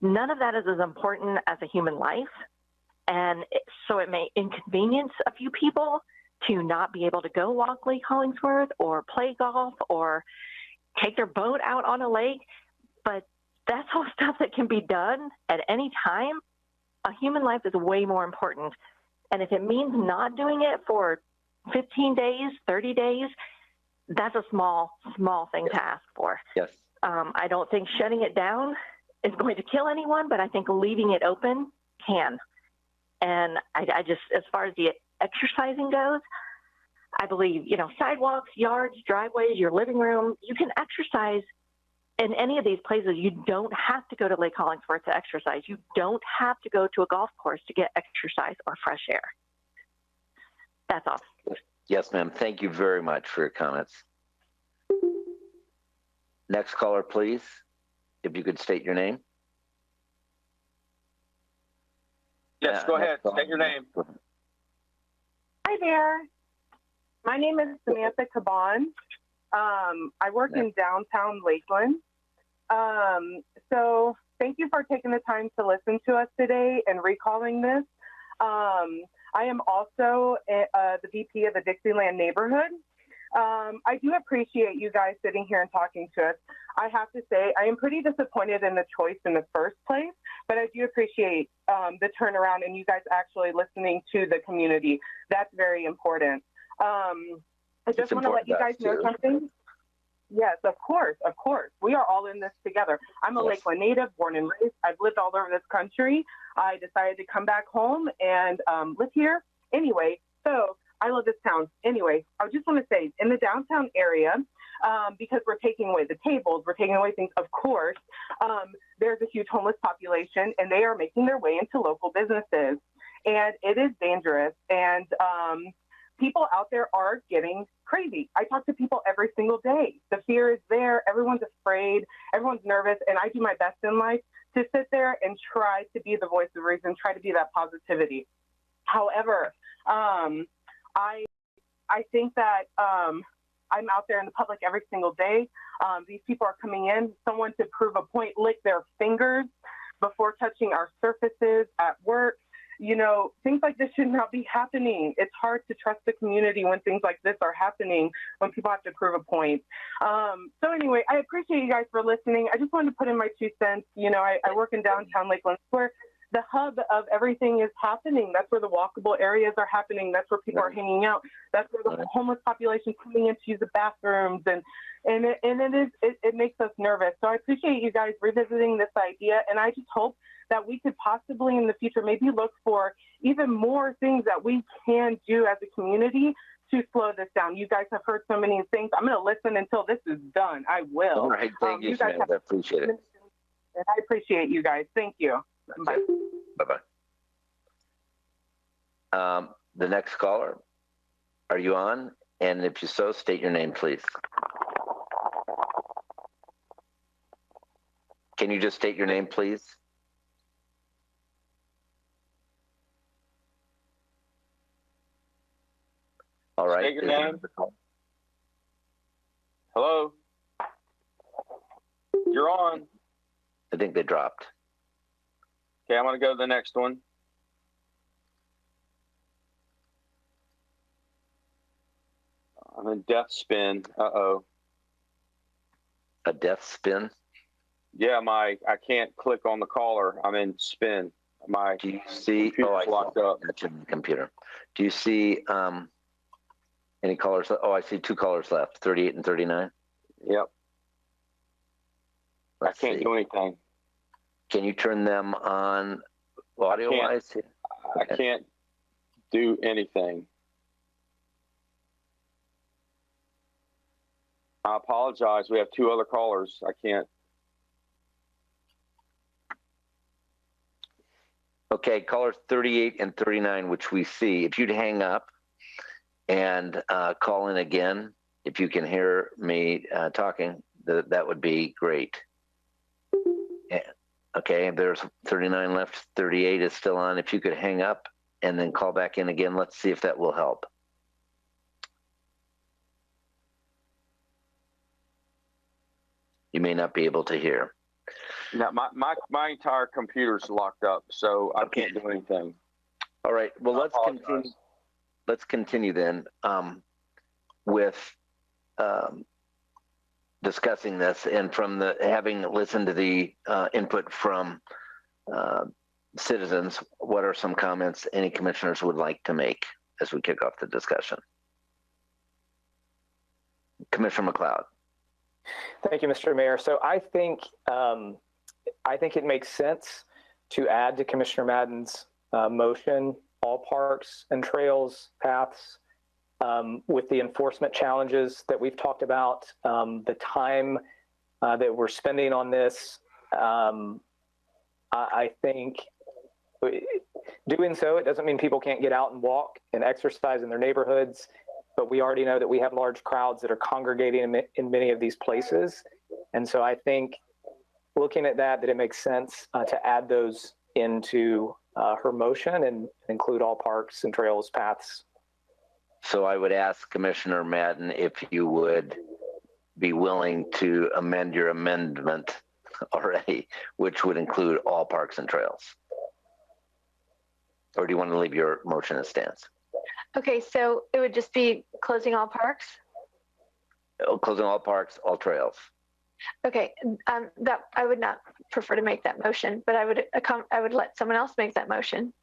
none of that is as important as a human life. And so it may inconvenience a few people to not be able to go walk Lake Hollingsworth or play golf or take their boat out on a lake. But that's all stuff that can be done at any time. A human life is way more important. And if it means not doing it for 15 days, 30 days, that's a small thing to ask for. Yes. I don't think shutting it down is going to kill anyone, but I think leaving it open can. And I just, as far as the exercising goes, I believe, sidewalks, yards, driveways, your living room, you can exercise in any of these places. You don't have to go to Lake Hollingsworth to exercise. You don't have to go to a golf course to get exercise or fresh air. That's all. Yes, ma'am. Thank you very much for your comments. Next caller, please. If you could state your name. Yes, go ahead. State your name. Hi there. My name is Samantha Caban. I work in downtown Lakeland. So thank you for taking the time to listen to us today and recalling this. I am also the VP of the Dixieland neighborhood. I do appreciate you guys sitting here and talking to us. I have to say, I am pretty disappointed in the choice in the first place, but I do appreciate the turnaround and you guys actually listening to the community. That's very important. I just want to let you guys know something. Yes, of course, of course. We are all in this together. I'm a Lakeland native, born and raised. I've lived all over this country. I decided to come back home and live here. Anyway, so I love this town. Anyway, I just want to say, in the downtown area, because we're taking away the tables, we're taking away things, of course, there's a huge homeless population, and they are making their way into local businesses. And it is dangerous. And people out there are getting crazy. I talk to people every single day. The fear is there. Everyone's afraid. Everyone's nervous. And I do my best in life to sit there and try to be the voice of reason, try to be that positivity. However, I think that I'm out there in the public every single day. These people are coming in. Someone to prove a point lick their fingers before touching our surfaces at work. You know, things like this should not be happening. It's hard to trust the community when things like this are happening, when people have to prove a point. So anyway, I appreciate you guys for listening. I just wanted to put in my 2 cents. You know, I work in downtown Lakeland Square. The hub of everything is happening. That's where the walkable areas are happening. That's where people are hanging out. That's where the homeless population is coming in to use the bathrooms, and it makes us nervous. So I appreciate you guys revisiting this idea, and I just hope that we could possibly in the future maybe look for even more things that we can do as a community to slow this down. You guys have heard so many things. I'm going to listen until this is done. I will. All right. Thank you, guys Samantha. I appreciate it. And I appreciate you guys. Thank you. Bye. Bye-bye. The next caller, are you on? And if you so, state your name, please. Can you just state your name, please? All right. State your name. Hello? You're on. I think they dropped. Okay, I'm going to go to the next one. I'm in death spin. Uh-oh. A death spin? Yeah, I can't click on the caller. I'm in spin. My Do you see? computer's locked up. That's in the computer. Do you see any callers? Oh, I see 2 callers left, 38 and 39. Yep. Let's I can't see. do anything. Can you turn them on audio-wise? I can't do anything. I apologize. We have 2 other callers. I can't. Okay, callers 38 and 39, which we see. If you'd hang up and call in again, if you can hear me talking, that would be great. Yeah. Okay, there's 39 left. 38 is still on. If you could hang up and then call back in again, let's see if that will help. You may not be able to hear. No, my entire computer's locked up, so I can't do anything. All right. Well, let's continue. Let's continue then with discussing this, and from having listened to the input from citizens, what are some comments any commissioners would like to make as we kick off the discussion? Commissioner McLeod. Thank you, Mr. Mayor. So I think it makes sense to add to Commissioner Madden's motion all parks and trails, paths, with the enforcement challenges that we've talked about, the time that we're spending on this. I think doing so, it doesn't mean people can't get out and walk and exercise in their neighborhoods, but we already know that we have large crowds that are congregating in many of these places. And so I think looking at that it makes sense to add those into her motion and include all parks and trails, paths. So I would ask Commissioner Madden if you would be willing to amend your amendment already, which would include all parks and trails. Or do you want to leave your motion as stands? Okay, so it would just be closing all parks? Closing all parks, all trails. Okay, that I would not prefer to make that motion, but I would let someone else make that motion.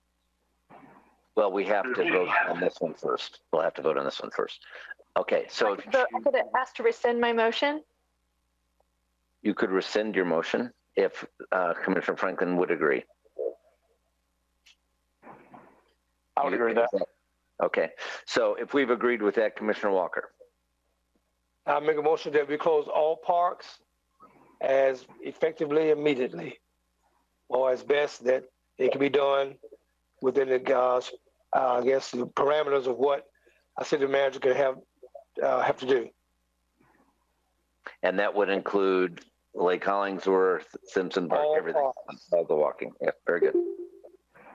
Well, we have to vote on this one first. We'll have to vote on this one first. Okay, so I could ask to rescind my motion. You could rescind your motion if Commissioner Franklin would agree. I would agree with that. Okay, so if we've agreed with that, Commissioner Walker. I make a motion that we close all parks as effectively immediately, or as best that it can be done within the, I guess, the parameters of what our city manager could have to do. And that would include Lake Hollingsworth, Simpson Park, All everything, parks. all the walking. Yeah, very good.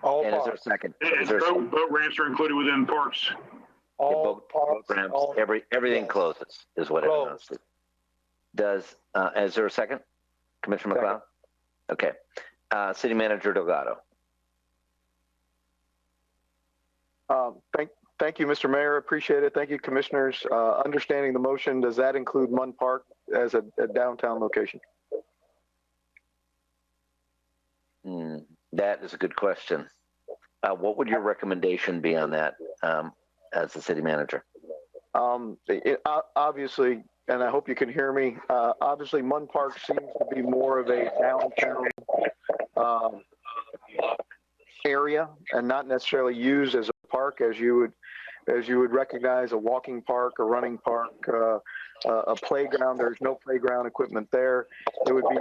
All And is there a parks. second? And boat ramps are included within parks. All boat parks. ramps, all- everything yes. closes is what it amounts to. Closed. Is there a second? Commissioner McLeod? Okay. City Manager Delgado. Thank you, Mr. Mayor. Appreciate it. Thank you, commissioners. Understanding the motion, does that include Munn Park as a downtown location? That is a good question. What would your recommendation be on that as the city manager? Obviously, and I hope you can hear me, obviously Munn Park seems to be more of a downtown area and not necessarily used as a park as you would recognize a walking park, a running park, a playground. There's no playground equipment there. It would be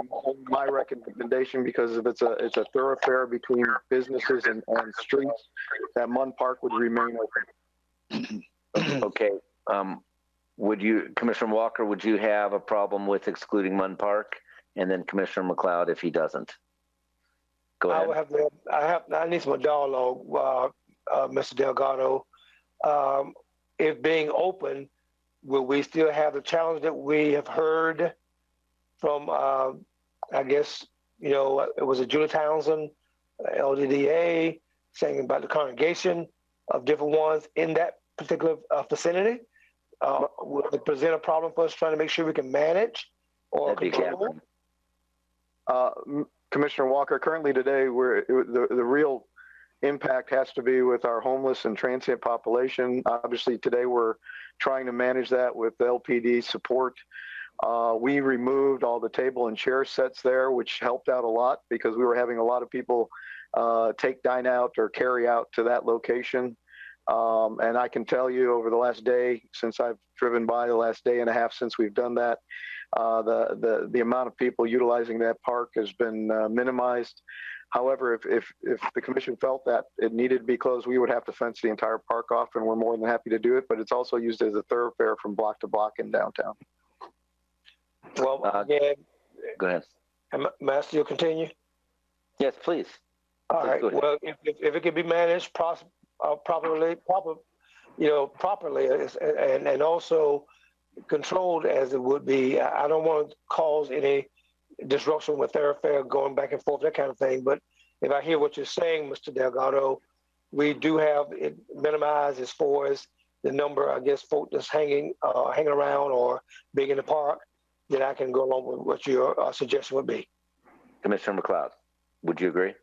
my recommendation, because if it's a thoroughfare between businesses and streets, that Munn Park would remain open. Okay. Commissioner Walker, would you have a problem with excluding Munn Park? And then Commissioner McLeod, if he doesn't. Go ahead. I need some dialogue, Mr. Delgado. If being open, will we still have the challenge that we have heard from, I guess, it was a Julie Townsend, LDDA, saying about the congregation of different ones in that particular vicinity? Will it present a problem for us trying to make sure we can manage or control? Commissioner Walker, currently today, the real impact has to be with our homeless and transient population. Obviously, today we're trying to manage that with LPD support. We removed all the table and chair sets there, which helped out a lot because we were having a lot of people take dine out or carry out to that location. And I can tell you, over the last day, since I've driven by, the last day and a half since we've done that, the amount of people utilizing that park has been minimized. However, if the commission felt that it needed to be closed, we would have to fence the entire park off, and we're more than happy to do it. But it's also used as a thoroughfare from block to block in downtown. Well, again, go ahead. May I still continue? Yes, please. All right. Well, if it can be managed properly, and also controlled as it would be, I don't want to cause any disruption with thoroughfare going back and forth, that kind of thing. But if I hear what you're saying, Mr. Delgado, we do have it minimized as far as the number, I guess, folk that's hanging around or being in the park, then I can go along with what your suggestion would be. Commissioner McLeod, would you agree?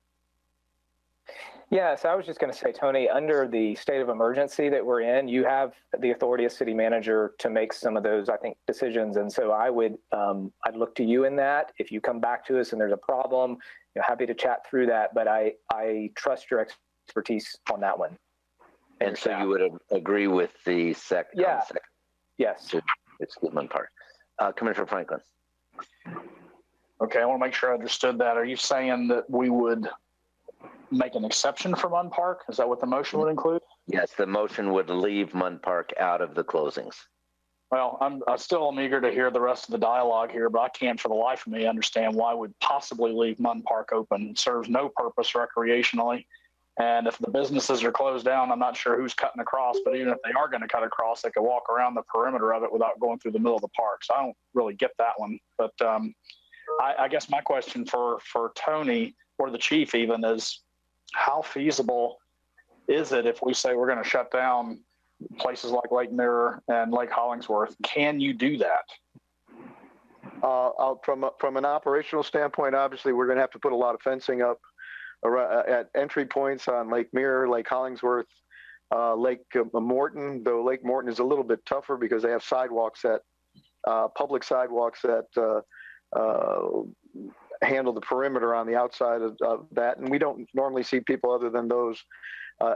Yes, I was just going to say, Tony, under the state of emergency that we're in, you have the authority as city manager to make some of those, I think, decisions. And so I'd look to you in that. If you come back to us and there's a problem, happy to chat through that. But I trust your expertise on that one. And so you would agree with the second? Yeah. Yes. It's Goodman Park. Commissioner Franklin. Okay, I want to make sure I understood that. Are you saying that we would make an exception for Munn Park? Is that what the motion would include? Yes, the motion would leave Munn Park out of the closings. Well, I'm still eager to hear the rest of the dialogue here, but I can't for the life of me understand why we'd possibly leave Munn Park open. It serves no purpose recreationally. And if the businesses are closed down, I'm not sure who's cutting across, but even if they are going to cut across, they could walk around the perimeter of it without going through the middle of the park. So I don't really get that one. But I guess my question for Tony or the chief even is, how feasible is it if we say we're going to shut down places like Lake Mirror and Lake Hollingsworth? Can you do that? From an operational standpoint, obviously, we're going to have to put a lot of fencing up at entry points on Lake Mirror, Lake Hollingsworth, Lake Morton, though Lake Morton is a little bit tougher because they have sidewalks public sidewalks that handle the perimeter on the outside of that. And we don't normally see people other than those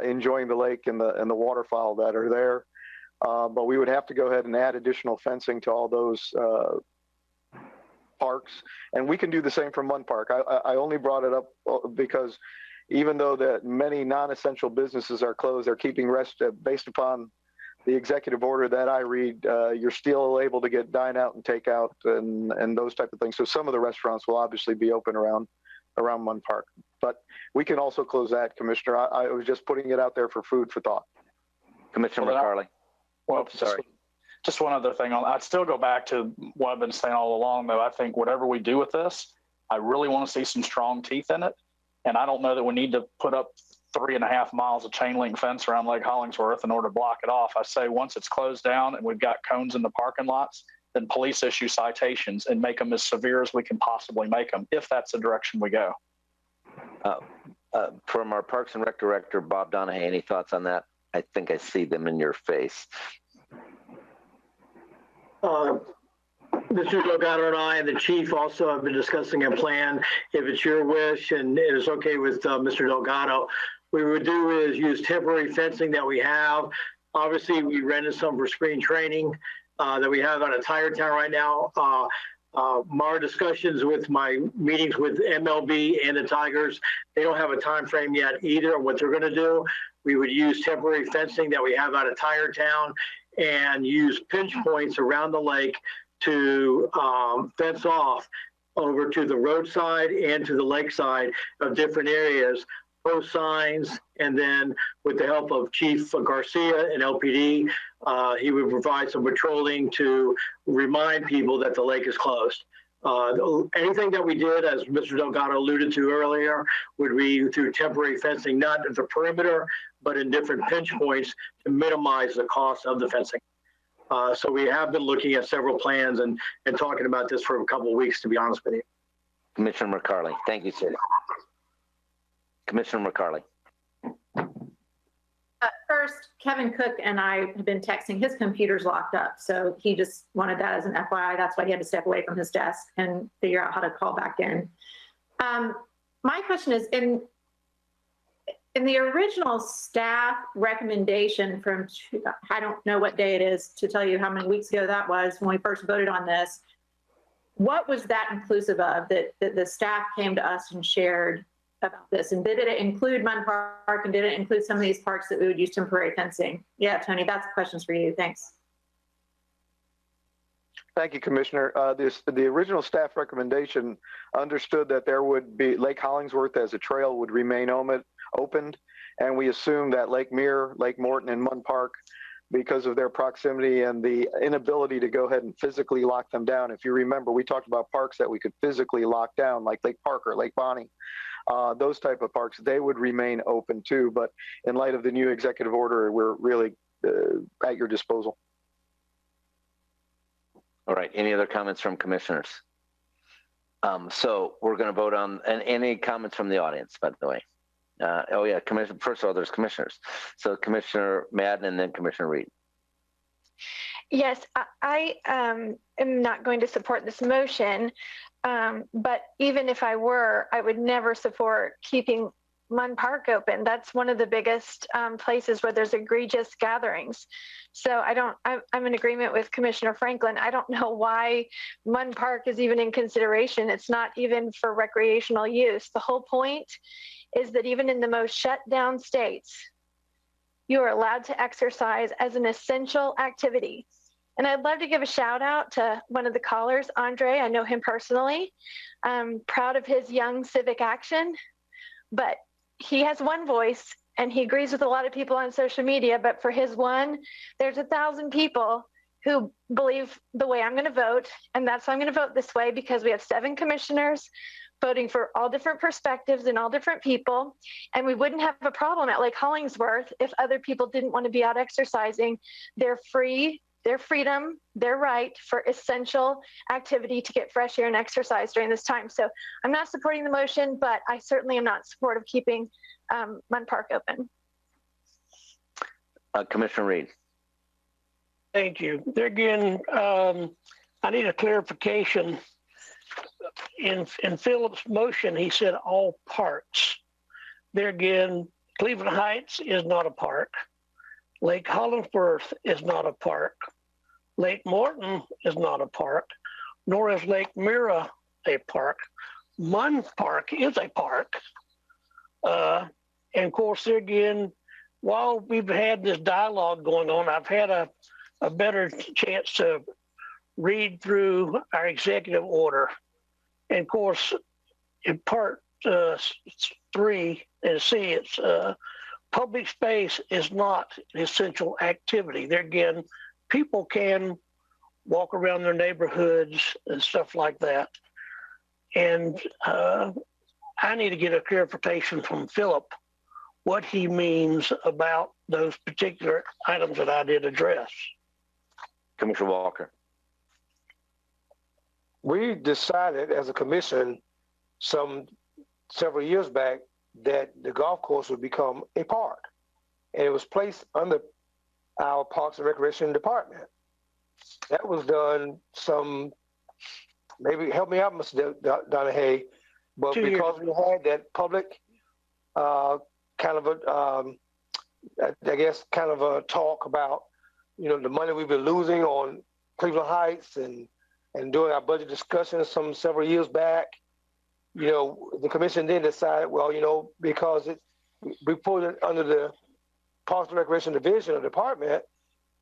enjoying the lake and the waterfowl that are there. But we would have to go ahead and add additional fencing to all those parks. And we can do the same for Munn Park. I only brought it up because even though that many non-essential businesses are closed, they're keeping rest based upon the executive order that I read, you're still able to get dine out and take out and those type of things. So some of the restaurants will obviously be open around Munn Park, but we can also close that, Commissioner. I was just putting it out there for food for thought. Commissioner McCarley. Well, sorry. Just one other thing. I'd still go back to what I've been saying all along, though. I think whatever we do with this, I really want to see some strong teeth in it. And I don't know that we need to put up 3.5 miles of chain link fence around Lake Hollingsworth in order to block it off. I say once it's closed down and we've got cones in the parking lots, then police issue citations and make them as severe as we can possibly make them, if that's the direction we go. From our Parks and Rec Director, Bob Donahue, any thoughts on that? I think I see them in your face. Mr. Delgado and I and the chief also have been discussing a plan. If it's your wish and it is okay with Mr. Delgado, what we would do is use temporary fencing that we have. Obviously, we rented some for screen training that we have on a Tire Town right now. My discussions with my meetings with MLB and the Tigers, they don't have a time frame yet either on what they're going to do. We would use temporary fencing that we have out of Tire Town and use pinch points around the lake to fence off over to the roadside and to the lakeside of different areas, post signs, and then with the help of Chief Garcia and LPD, he would provide some patrolling to remind people that the lake is closed. Anything that we did, as Mr. Delgado alluded to earlier, would be through temporary fencing, not at the perimeter, but in different pinch points to minimize the cost of the fencing. So we have been looking at several plans and talking about this for a couple of weeks, to be honest with you. Commissioner McCarley. Thank you, sir. Commissioner McCarley. First, Kevin Cook and I have been texting. His computer's locked up, so he just wanted that as an FYI. That's why he had to step away from his desk and figure out how to call back in. My question is, in the original staff recommendation from, I don't know what day it is to tell you how many weeks ago that was when we first voted on this, what was that inclusive of that the staff came to us and shared about this? And did it include Munn Park, and did it include some of these parks that we would use temporary fencing? Yeah, Tony, that's questions for you. Thanks. Thank you, Commissioner. The original staff recommendation understood that there would be Lake Hollingsworth as a trail would remain opened, and we assumed that Lake Mirror, Lake Morton, and Munn Park, because of their proximity and the inability to go ahead and physically lock them down. If you remember, we talked about parks that we could physically lock down, like Lake Parker, Lake Bonnie. Those type of parks, they would remain open too. But in light of the new executive order, we're really at your disposal. All right. Any other comments from commissioners? So we're going to vote on, and any comments from the audience, by the way. Oh yeah, Commissioner. First of all, there's commissioners. So Commissioner Madden and then Commissioner Reed. Yes, I am not going to support this motion, but even if I were, I would never support keeping Munn Park open. That's one of the biggest places where there's egregious gatherings. So I'm in agreement with Commissioner Franklin. I don't know why Munn Park is even in consideration. It's not even for recreational use. The whole point is that even in the most shut down states, you are allowed to exercise as an essential activity. And I'd love to give a shout out to one of the callers, Andre. I know him personally. I'm proud of his young civic action, but he has one voice and he agrees with a lot of people on social media, but for his one, there's 1,000 people who believe the way I'm going to vote. And that's why I'm going to vote this way, because we have 7 commissioners voting for all different perspectives and all different people. And we wouldn't have a problem at Lake Hollingsworth if other people didn't want to be out exercising. They're free, their freedom, their right for essential activity to get fresh air and exercise during this time. So I'm not supporting the motion, but I certainly am not supportive of keeping Munn Park open. Commissioner Reed. Thank you. There again, I need a clarification. In Philip's motion, he said all parks. There again, Cleveland Heights is not a park. Lake Hollingsworth is not a park. Lake Morton is not a park, nor is Lake Mirror a park. Munn Park is a park. And of course, there again, while we've had this dialogue going on, I've had a better chance to read through our executive order. And of course, in part 3 and C, it's public space is not an essential activity. There again, people can walk around their neighborhoods and stuff like that. And I need to get a clarification from Philip what he means about those particular items that I did address. Commissioner Walker. We decided as a commission several years back that the golf course would become a park, and it was placed under our Parks and Recreation Department. That was done maybe help me out, Mr. Donahue, but because we had that public kind of a talk about, the money we've been losing on Cleveland Heights and doing our budget discussions several years back, the commission then decided, well, because we put it under the Parks and Recreation Division or department,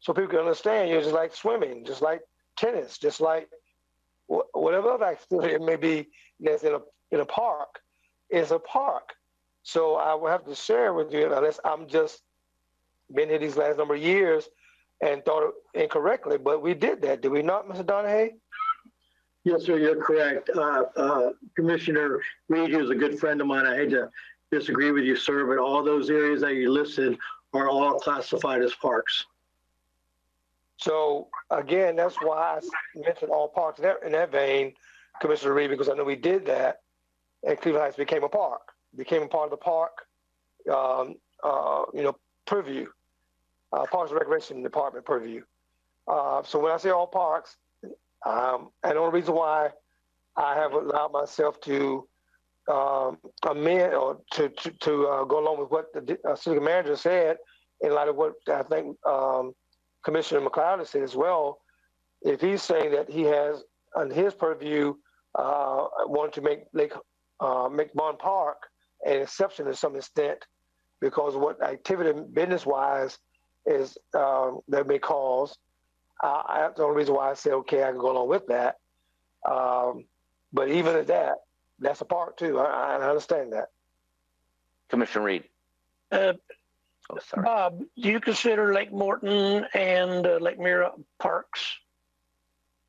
so people can understand, just like swimming, just like tennis, just like whatever other activity it may be that's in a park, is a park. So I will have to share with you, unless I'm just been here these last number of years and thought it incorrectly, but we did that, did we not, Mr. Donahue? Yes, sir, you're correct. Commissioner Reed, who's a good friend of mine, I hate to disagree with you, sir, but all those areas that you listed are all classified as parks. So again, that's why I mentioned all parks in that vein, Commissioner Reed, because I know we did that, and Cleveland Heights became a park, became a part of the park, purview, Parks and Recreation Department purview. So when I say all parks, and the only reason why I have allowed myself to amend or to go along with what the city manager said, in light of what I think Commissioner McLeod said as well, if he's saying that he has on his purview wanted to make Mon Park an exception to some extent because of what activity business-wise is that may cause. That's the only reason why I said, okay, I can go along with that. But even at that, that's a park too. I understand that. Commissioner Reed. Bob, do you consider Lake Morton and Lake Mira parks?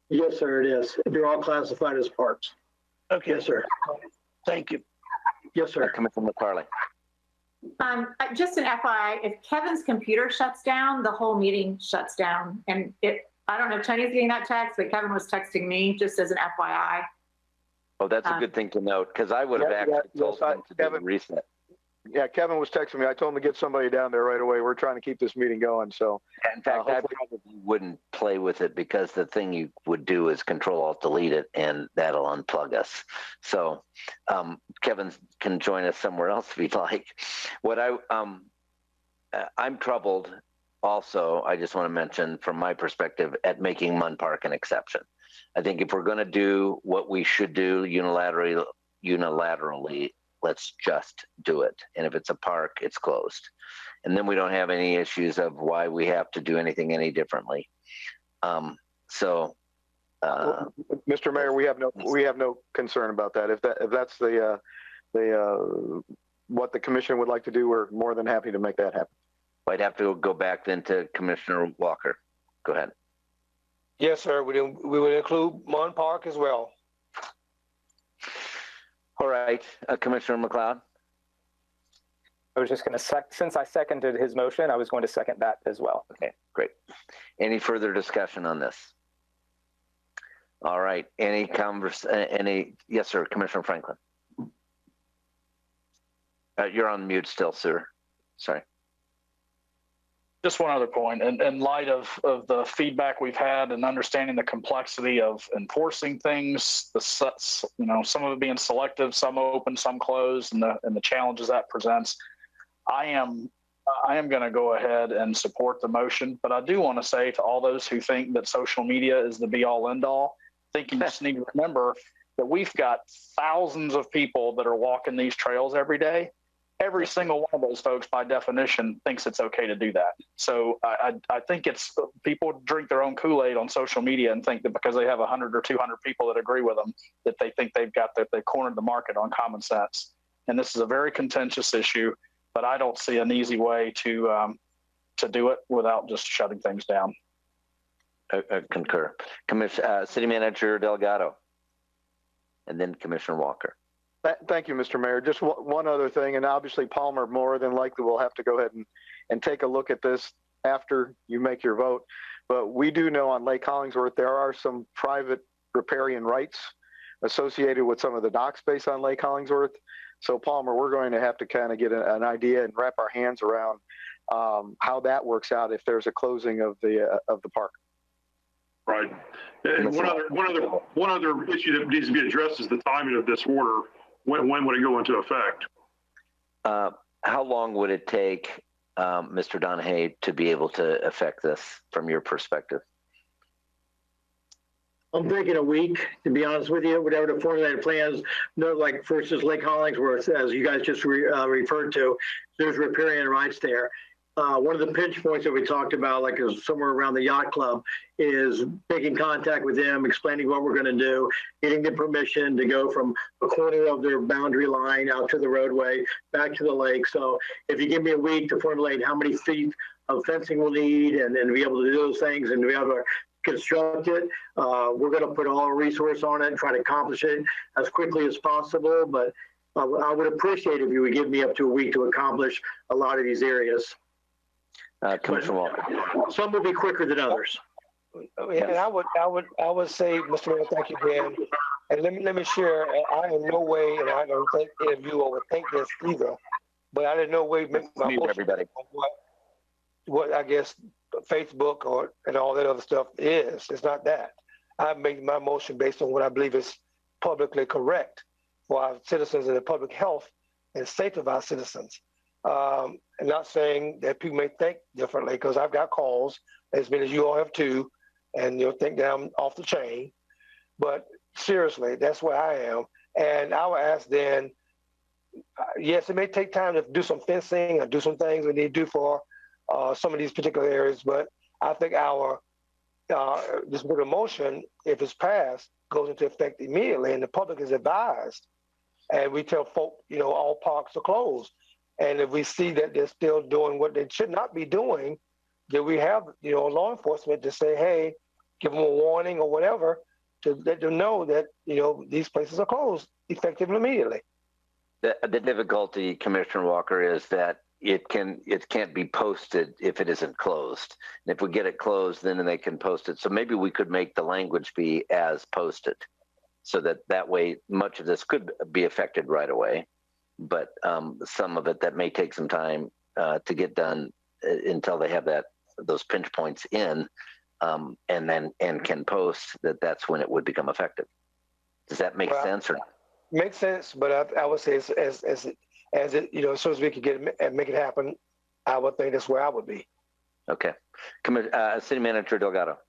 Yes, sir, it is. They're all classified as parks. Okay. Yes, sir. Thank you. Yes, sir. Commissioner McCarley. Just an FYI, if Kevin's computer shuts down, the whole meeting shuts down. And I don't know if Tony's getting that text, but Kevin was texting me just as an FYI. Oh, that's a good thing to note, because I would have told him to do a reset. Yeah, Kevin was texting me. I told him to get somebody down there right away. We're trying to keep this meeting going. So, in fact, I probably wouldn't play with it because the thing you would do is Control-Alt-Delete it, and that'll unplug us. So, Kevin can join us somewhere else if he'd like. What I'm troubled. Also, I just want to mention, from my perspective, at making Mun Park an exception. I think if we're going to do what we should do unilaterally, let's just do it. And if it's a park, it's closed. And then we don't have any issues of why we have to do anything any differently. Mr. Mayor, we have no concern about that. If that's what the commission would like to do, we're more than happy to make that happen. I'd have to go back then to Commissioner Walker. Go ahead. Yes, sir. We would include Mon Park as well. All right, Commissioner McLeod. I was just going to, since I seconded his motion, I was going to second that as well. Okay, great. Any further discussion on this? All right, yes, sir, Commissioner Franklin. You're on mute still, sir. Sorry. Just one other point. In light of the feedback we've had and understanding the complexity of enforcing things, some of it being selective, some open, some closed, and the challenges that presents, I am going to go ahead and support the motion. But I do want to say to all those who think that social media is the be-all, end-all, I think you just need to remember that we've got thousands of people that are walking these trails every day. every single one of those folks, by definition, thinks it's okay to do that. So I think it's people drink their own Kool-Aid on social media and think that because they have 100 or 200 people that agree with them, that they think they've got that they cornered the market on common sense. And this is a very contentious issue, but I don't see an easy way to do it without just shutting things down. I concur. City Manager Delgado, and then Commissioner Walker. Thank you, Mr. Mayor. Just one other thing, and obviously Palmer more than likely will have to go ahead and take a look at this after you make your vote. But we do know on Lake Hollingsworth there are some private riparian rights associated with some of the dock space on Lake Hollingsworth. So Palmer, we're going to have to kind of get an idea and wrap our hands around how that works out if there's a closing of the park. Right. And one other issue that needs to be addressed is the timing of this order. When would it go into effect? How long would it take, Mr. Donahue, to be able to affect this from your perspective? I'm thinking a week, to be honest with you, whatever the formulated plans, like versus Lake Hollingsworth, as you guys just referred to, there's riparian rights there. One of the pinch points that we talked about, like is somewhere around the yacht club, is making contact with them, explaining what we're going to do, getting the permission to go from a corner of their boundary line out to the roadway, back to the lake. So if you give me a week to formulate how many feet of fencing we'll need and be able to do those things and be able to construct it, we're going to put all our resource on it and try to accomplish it as quickly as possible. But I would appreciate if you would give me up to a week to accomplish a lot of these areas. Commissioner Walker. Some will be quicker than others. Yeah, and I would say, Mr. Mayor, thank you again. And let me share. I in no way, and I don't think any of you would think this either, but I in no way make my motion everybody. What I guess Facebook and all that other stuff is. It's not that. I make my motion based on what I believe is publicly correct for our citizens and the public health and safety of our citizens. And not saying that people may think differently, because I've got calls, as many as you all have too, and you'll think that I'm off the chain. But seriously, that's where I am. And I would ask then, yes, it may take time to do some fencing or do some things we need to do for some of these particular areas, but I think this particular motion, if it's passed, goes into effect immediately, and the public is advised. And we tell folk, all parks are closed. And if we see that they're still doing what they should not be doing, then we have, law enforcement to say, hey, give them a warning or whatever to let them know that, these places are closed effective immediately. The difficulty, Commissioner Walker, is that it can't be posted if it isn't closed. And if we get it closed, then they can post it. So maybe we could make the language be as posted, so that way much of this could be affected right away. But some of it that may take some time to get done until they have those pinch points in, and can post that's when it would become effective. Does that make sense or not? Makes sense, but I would say as it, as soon as we could get it and make it happen, I would think that's where I would be. Okay, City Manager Delgado.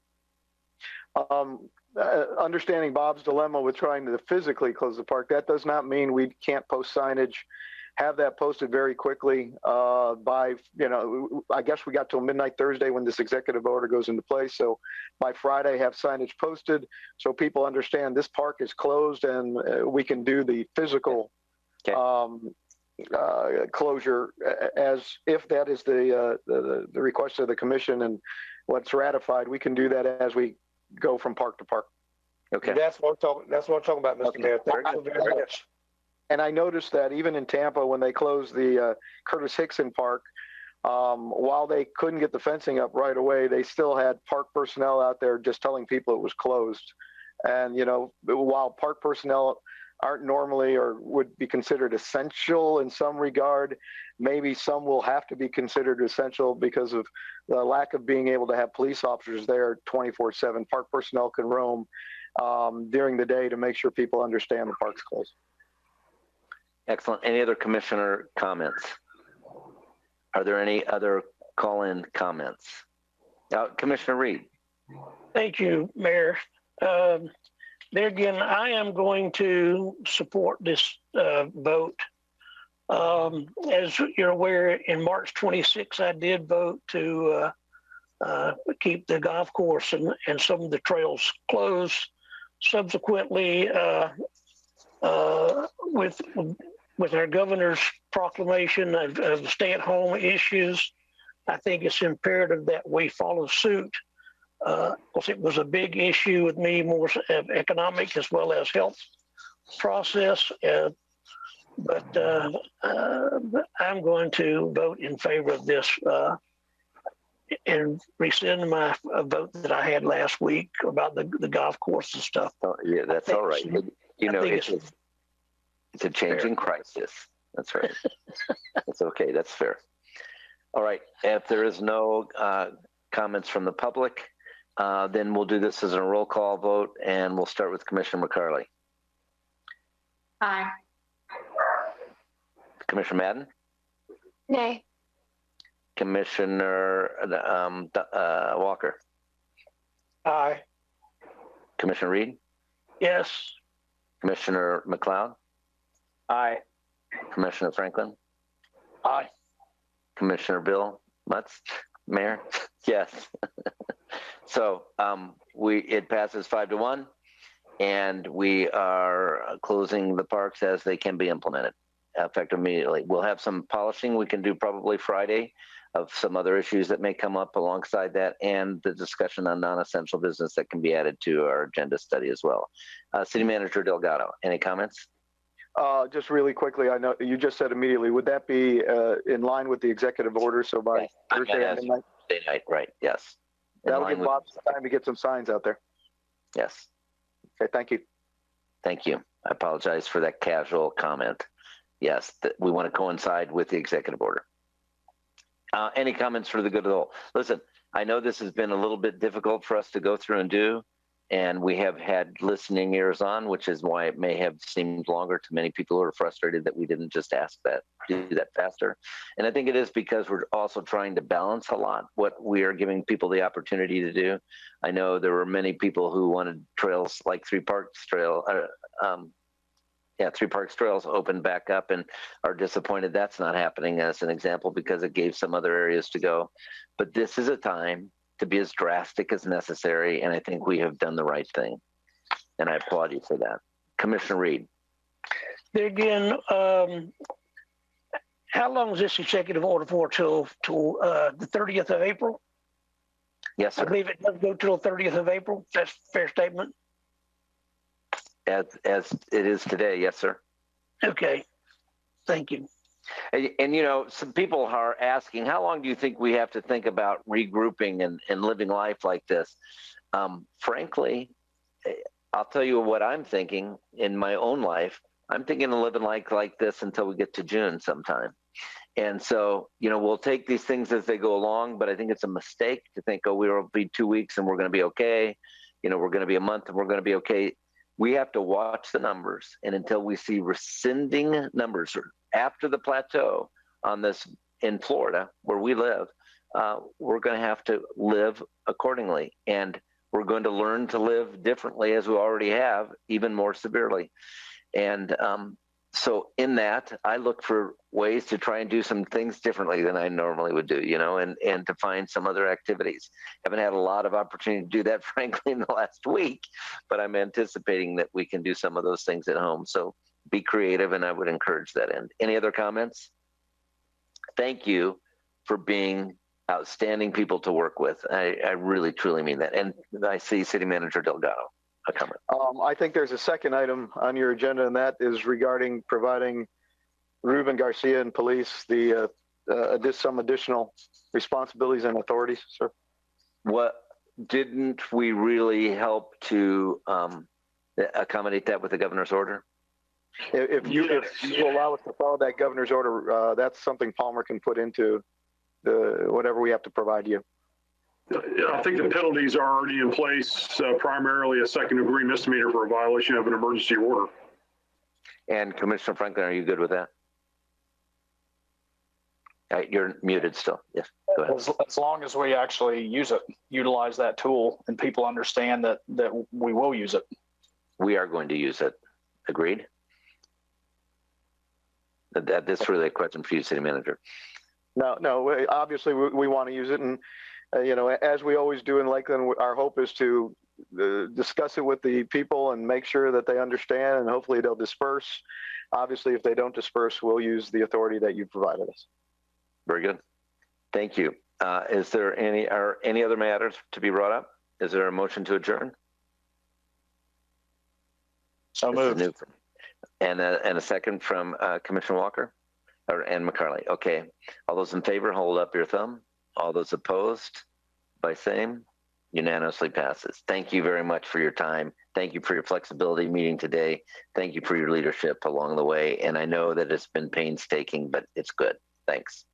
Understanding Bob's dilemma with trying to physically close the park, that does not mean we can't post signage, have that posted very quickly by, I guess we got till midnight Thursday when this executive order goes into place. So by Friday, have signage posted so people understand this park is closed, and we can do the physical closure as if that is the request of the commission and what's ratified. We can do that as we go from park to park. Okay. That's what I'm talking about, Mr. Mayor. Thank you very much. And I noticed that even in Tampa, when they closed the Curtis Hickson Park, while they couldn't get the fencing up right away, they still had park personnel out there just telling people it was closed. And, while park personnel aren't normally or would be considered essential in some regard, maybe some will have to be considered essential because of the lack of being able to have police officers there 24/7. Park personnel can roam during the day to make sure people understand the park's closed. Excellent. Any other commissioner comments? Are there any other call-in comments? Commissioner Reed. Thank you, Mayor. There again, I am going to support this vote. As you're aware, in March 26, I did vote to keep the golf course and some of the trails closed. Subsequently, with our governor's proclamation of stay-at-home issues, I think it's imperative that we follow suit. Because it was a big issue with me, more economic as well as health process. But I'm going to vote in favor of this and rescind my vote that I had last week about the golf course and stuff. Oh, yeah, that's all right. It's a changing crisis. That's right. It's okay. That's fair. All right. If there is no comments from the public, then we'll do this as a roll call vote, and we'll start with Commissioner McCarley. Aye. Commissioner Madden? Nay. Commissioner Walker? Aye. Commissioner Reed? Yes. Commissioner McLeod? Aye. Commissioner Franklin? Aye. Commissioner Bill Mutz? Mayor? Yes. So it passes 5-1, and we are closing the parks as they can be implemented effective immediately. We'll have some polishing we can do probably Friday of some other issues that may come up alongside that, and the discussion on non-essential business that can be added to our agenda study as well. City Manager Delgado, any comments? Just really quickly, I know you just said immediately, would that be in line with the executive order? So by Thursday at midnight? Thursday night, right, yes. That'll give Bob some time to get some signs out there. Yes. Okay, thank you. Thank you. I apologize for that casual comment. Yes, we want to coincide with the executive order. Any comments for the good of the whole? Listen, I know this has been a little bit difficult for us to go through and do, and we have had listening ears on, which is why it may have seemed longer to many people who are frustrated that we didn't just do that faster. And I think it is because we're also trying to balance a lot what we are giving people the opportunity to do. I know there were many people who wanted trails like Three Parks Trails open back up and are disappointed that's not happening as an example because it gave some other areas to go. But this is a time to be as drastic as necessary, and I think we have done the right thing. And I applaud you for that. Commissioner Reed. There again, how long is this executive order for? Till the 30th of April? Yes, sir. I believe it does go till 30th of April. That's a fair statement. As it is today, yes, sir. Okay, thank you. And you know, some people are asking, how long do you think we have to think about regrouping and living life like this? Frankly, I'll tell you what I'm thinking in my own life. I'm thinking of living like this until we get to June sometime. And so, you know, we'll take these things as they go along, but I think it's a mistake to think, oh, we'll be 2 weeks and we're going to be okay. You know, we're going to be a month and we're going to be okay. We have to watch the numbers, and until we see rescinding numbers or after the plateau on this in Florida where we live, we're going to have to live accordingly, and we're going to learn to live differently as we already have, even more severely. And so in that, I look for ways to try and do some things differently than I normally would do, you know, and to find some other activities. Haven't had a lot of opportunity to do that, frankly, in the last week, but I'm anticipating that we can do some of those things at home. So be creative, and I would encourage that end. Any other comments? Thank you for being outstanding people to work with. I really, truly mean that. And I see City Manager Delgado. A comment. I think there's a second item on your agenda, and that is regarding providing Ruben Garcia and police some additional responsibilities and authorities, sir. What didn't we really help to accommodate that with the governor's order? If you allow us to follow that governor's order, that's something Palmer can put into whatever we have to provide you. I think the penalties are already in place, primarily a second-degree misdemeanor for a violation of an emergency order. And Commissioner Franklin, are you good with that? You're muted still. Yes, go ahead. As long as we actually utilize that tool, and people understand that we will use it. We are going to use it. Agreed? That's really a question for you, City Manager. No. Obviously, we want to use it, and as we always do in Lakeland, our hope is to discuss it with the people and make sure that they understand, and hopefully they'll disperse. Obviously, if they don't disperse, we'll use the authority that you provided us. Very good. Thank you. Is there any other matters to be brought up? Is there a motion to adjourn? So moved. And a second from Commissioner Walker and McCarley. Okay. All those in favor, hold up your thumb. All those opposed, by same, unanimously passes. Thank you very much for your time. Thank you for your flexibility meeting today. Thank you for your leadership along the way. And I know that it's been painstaking, but it's good. Thanks.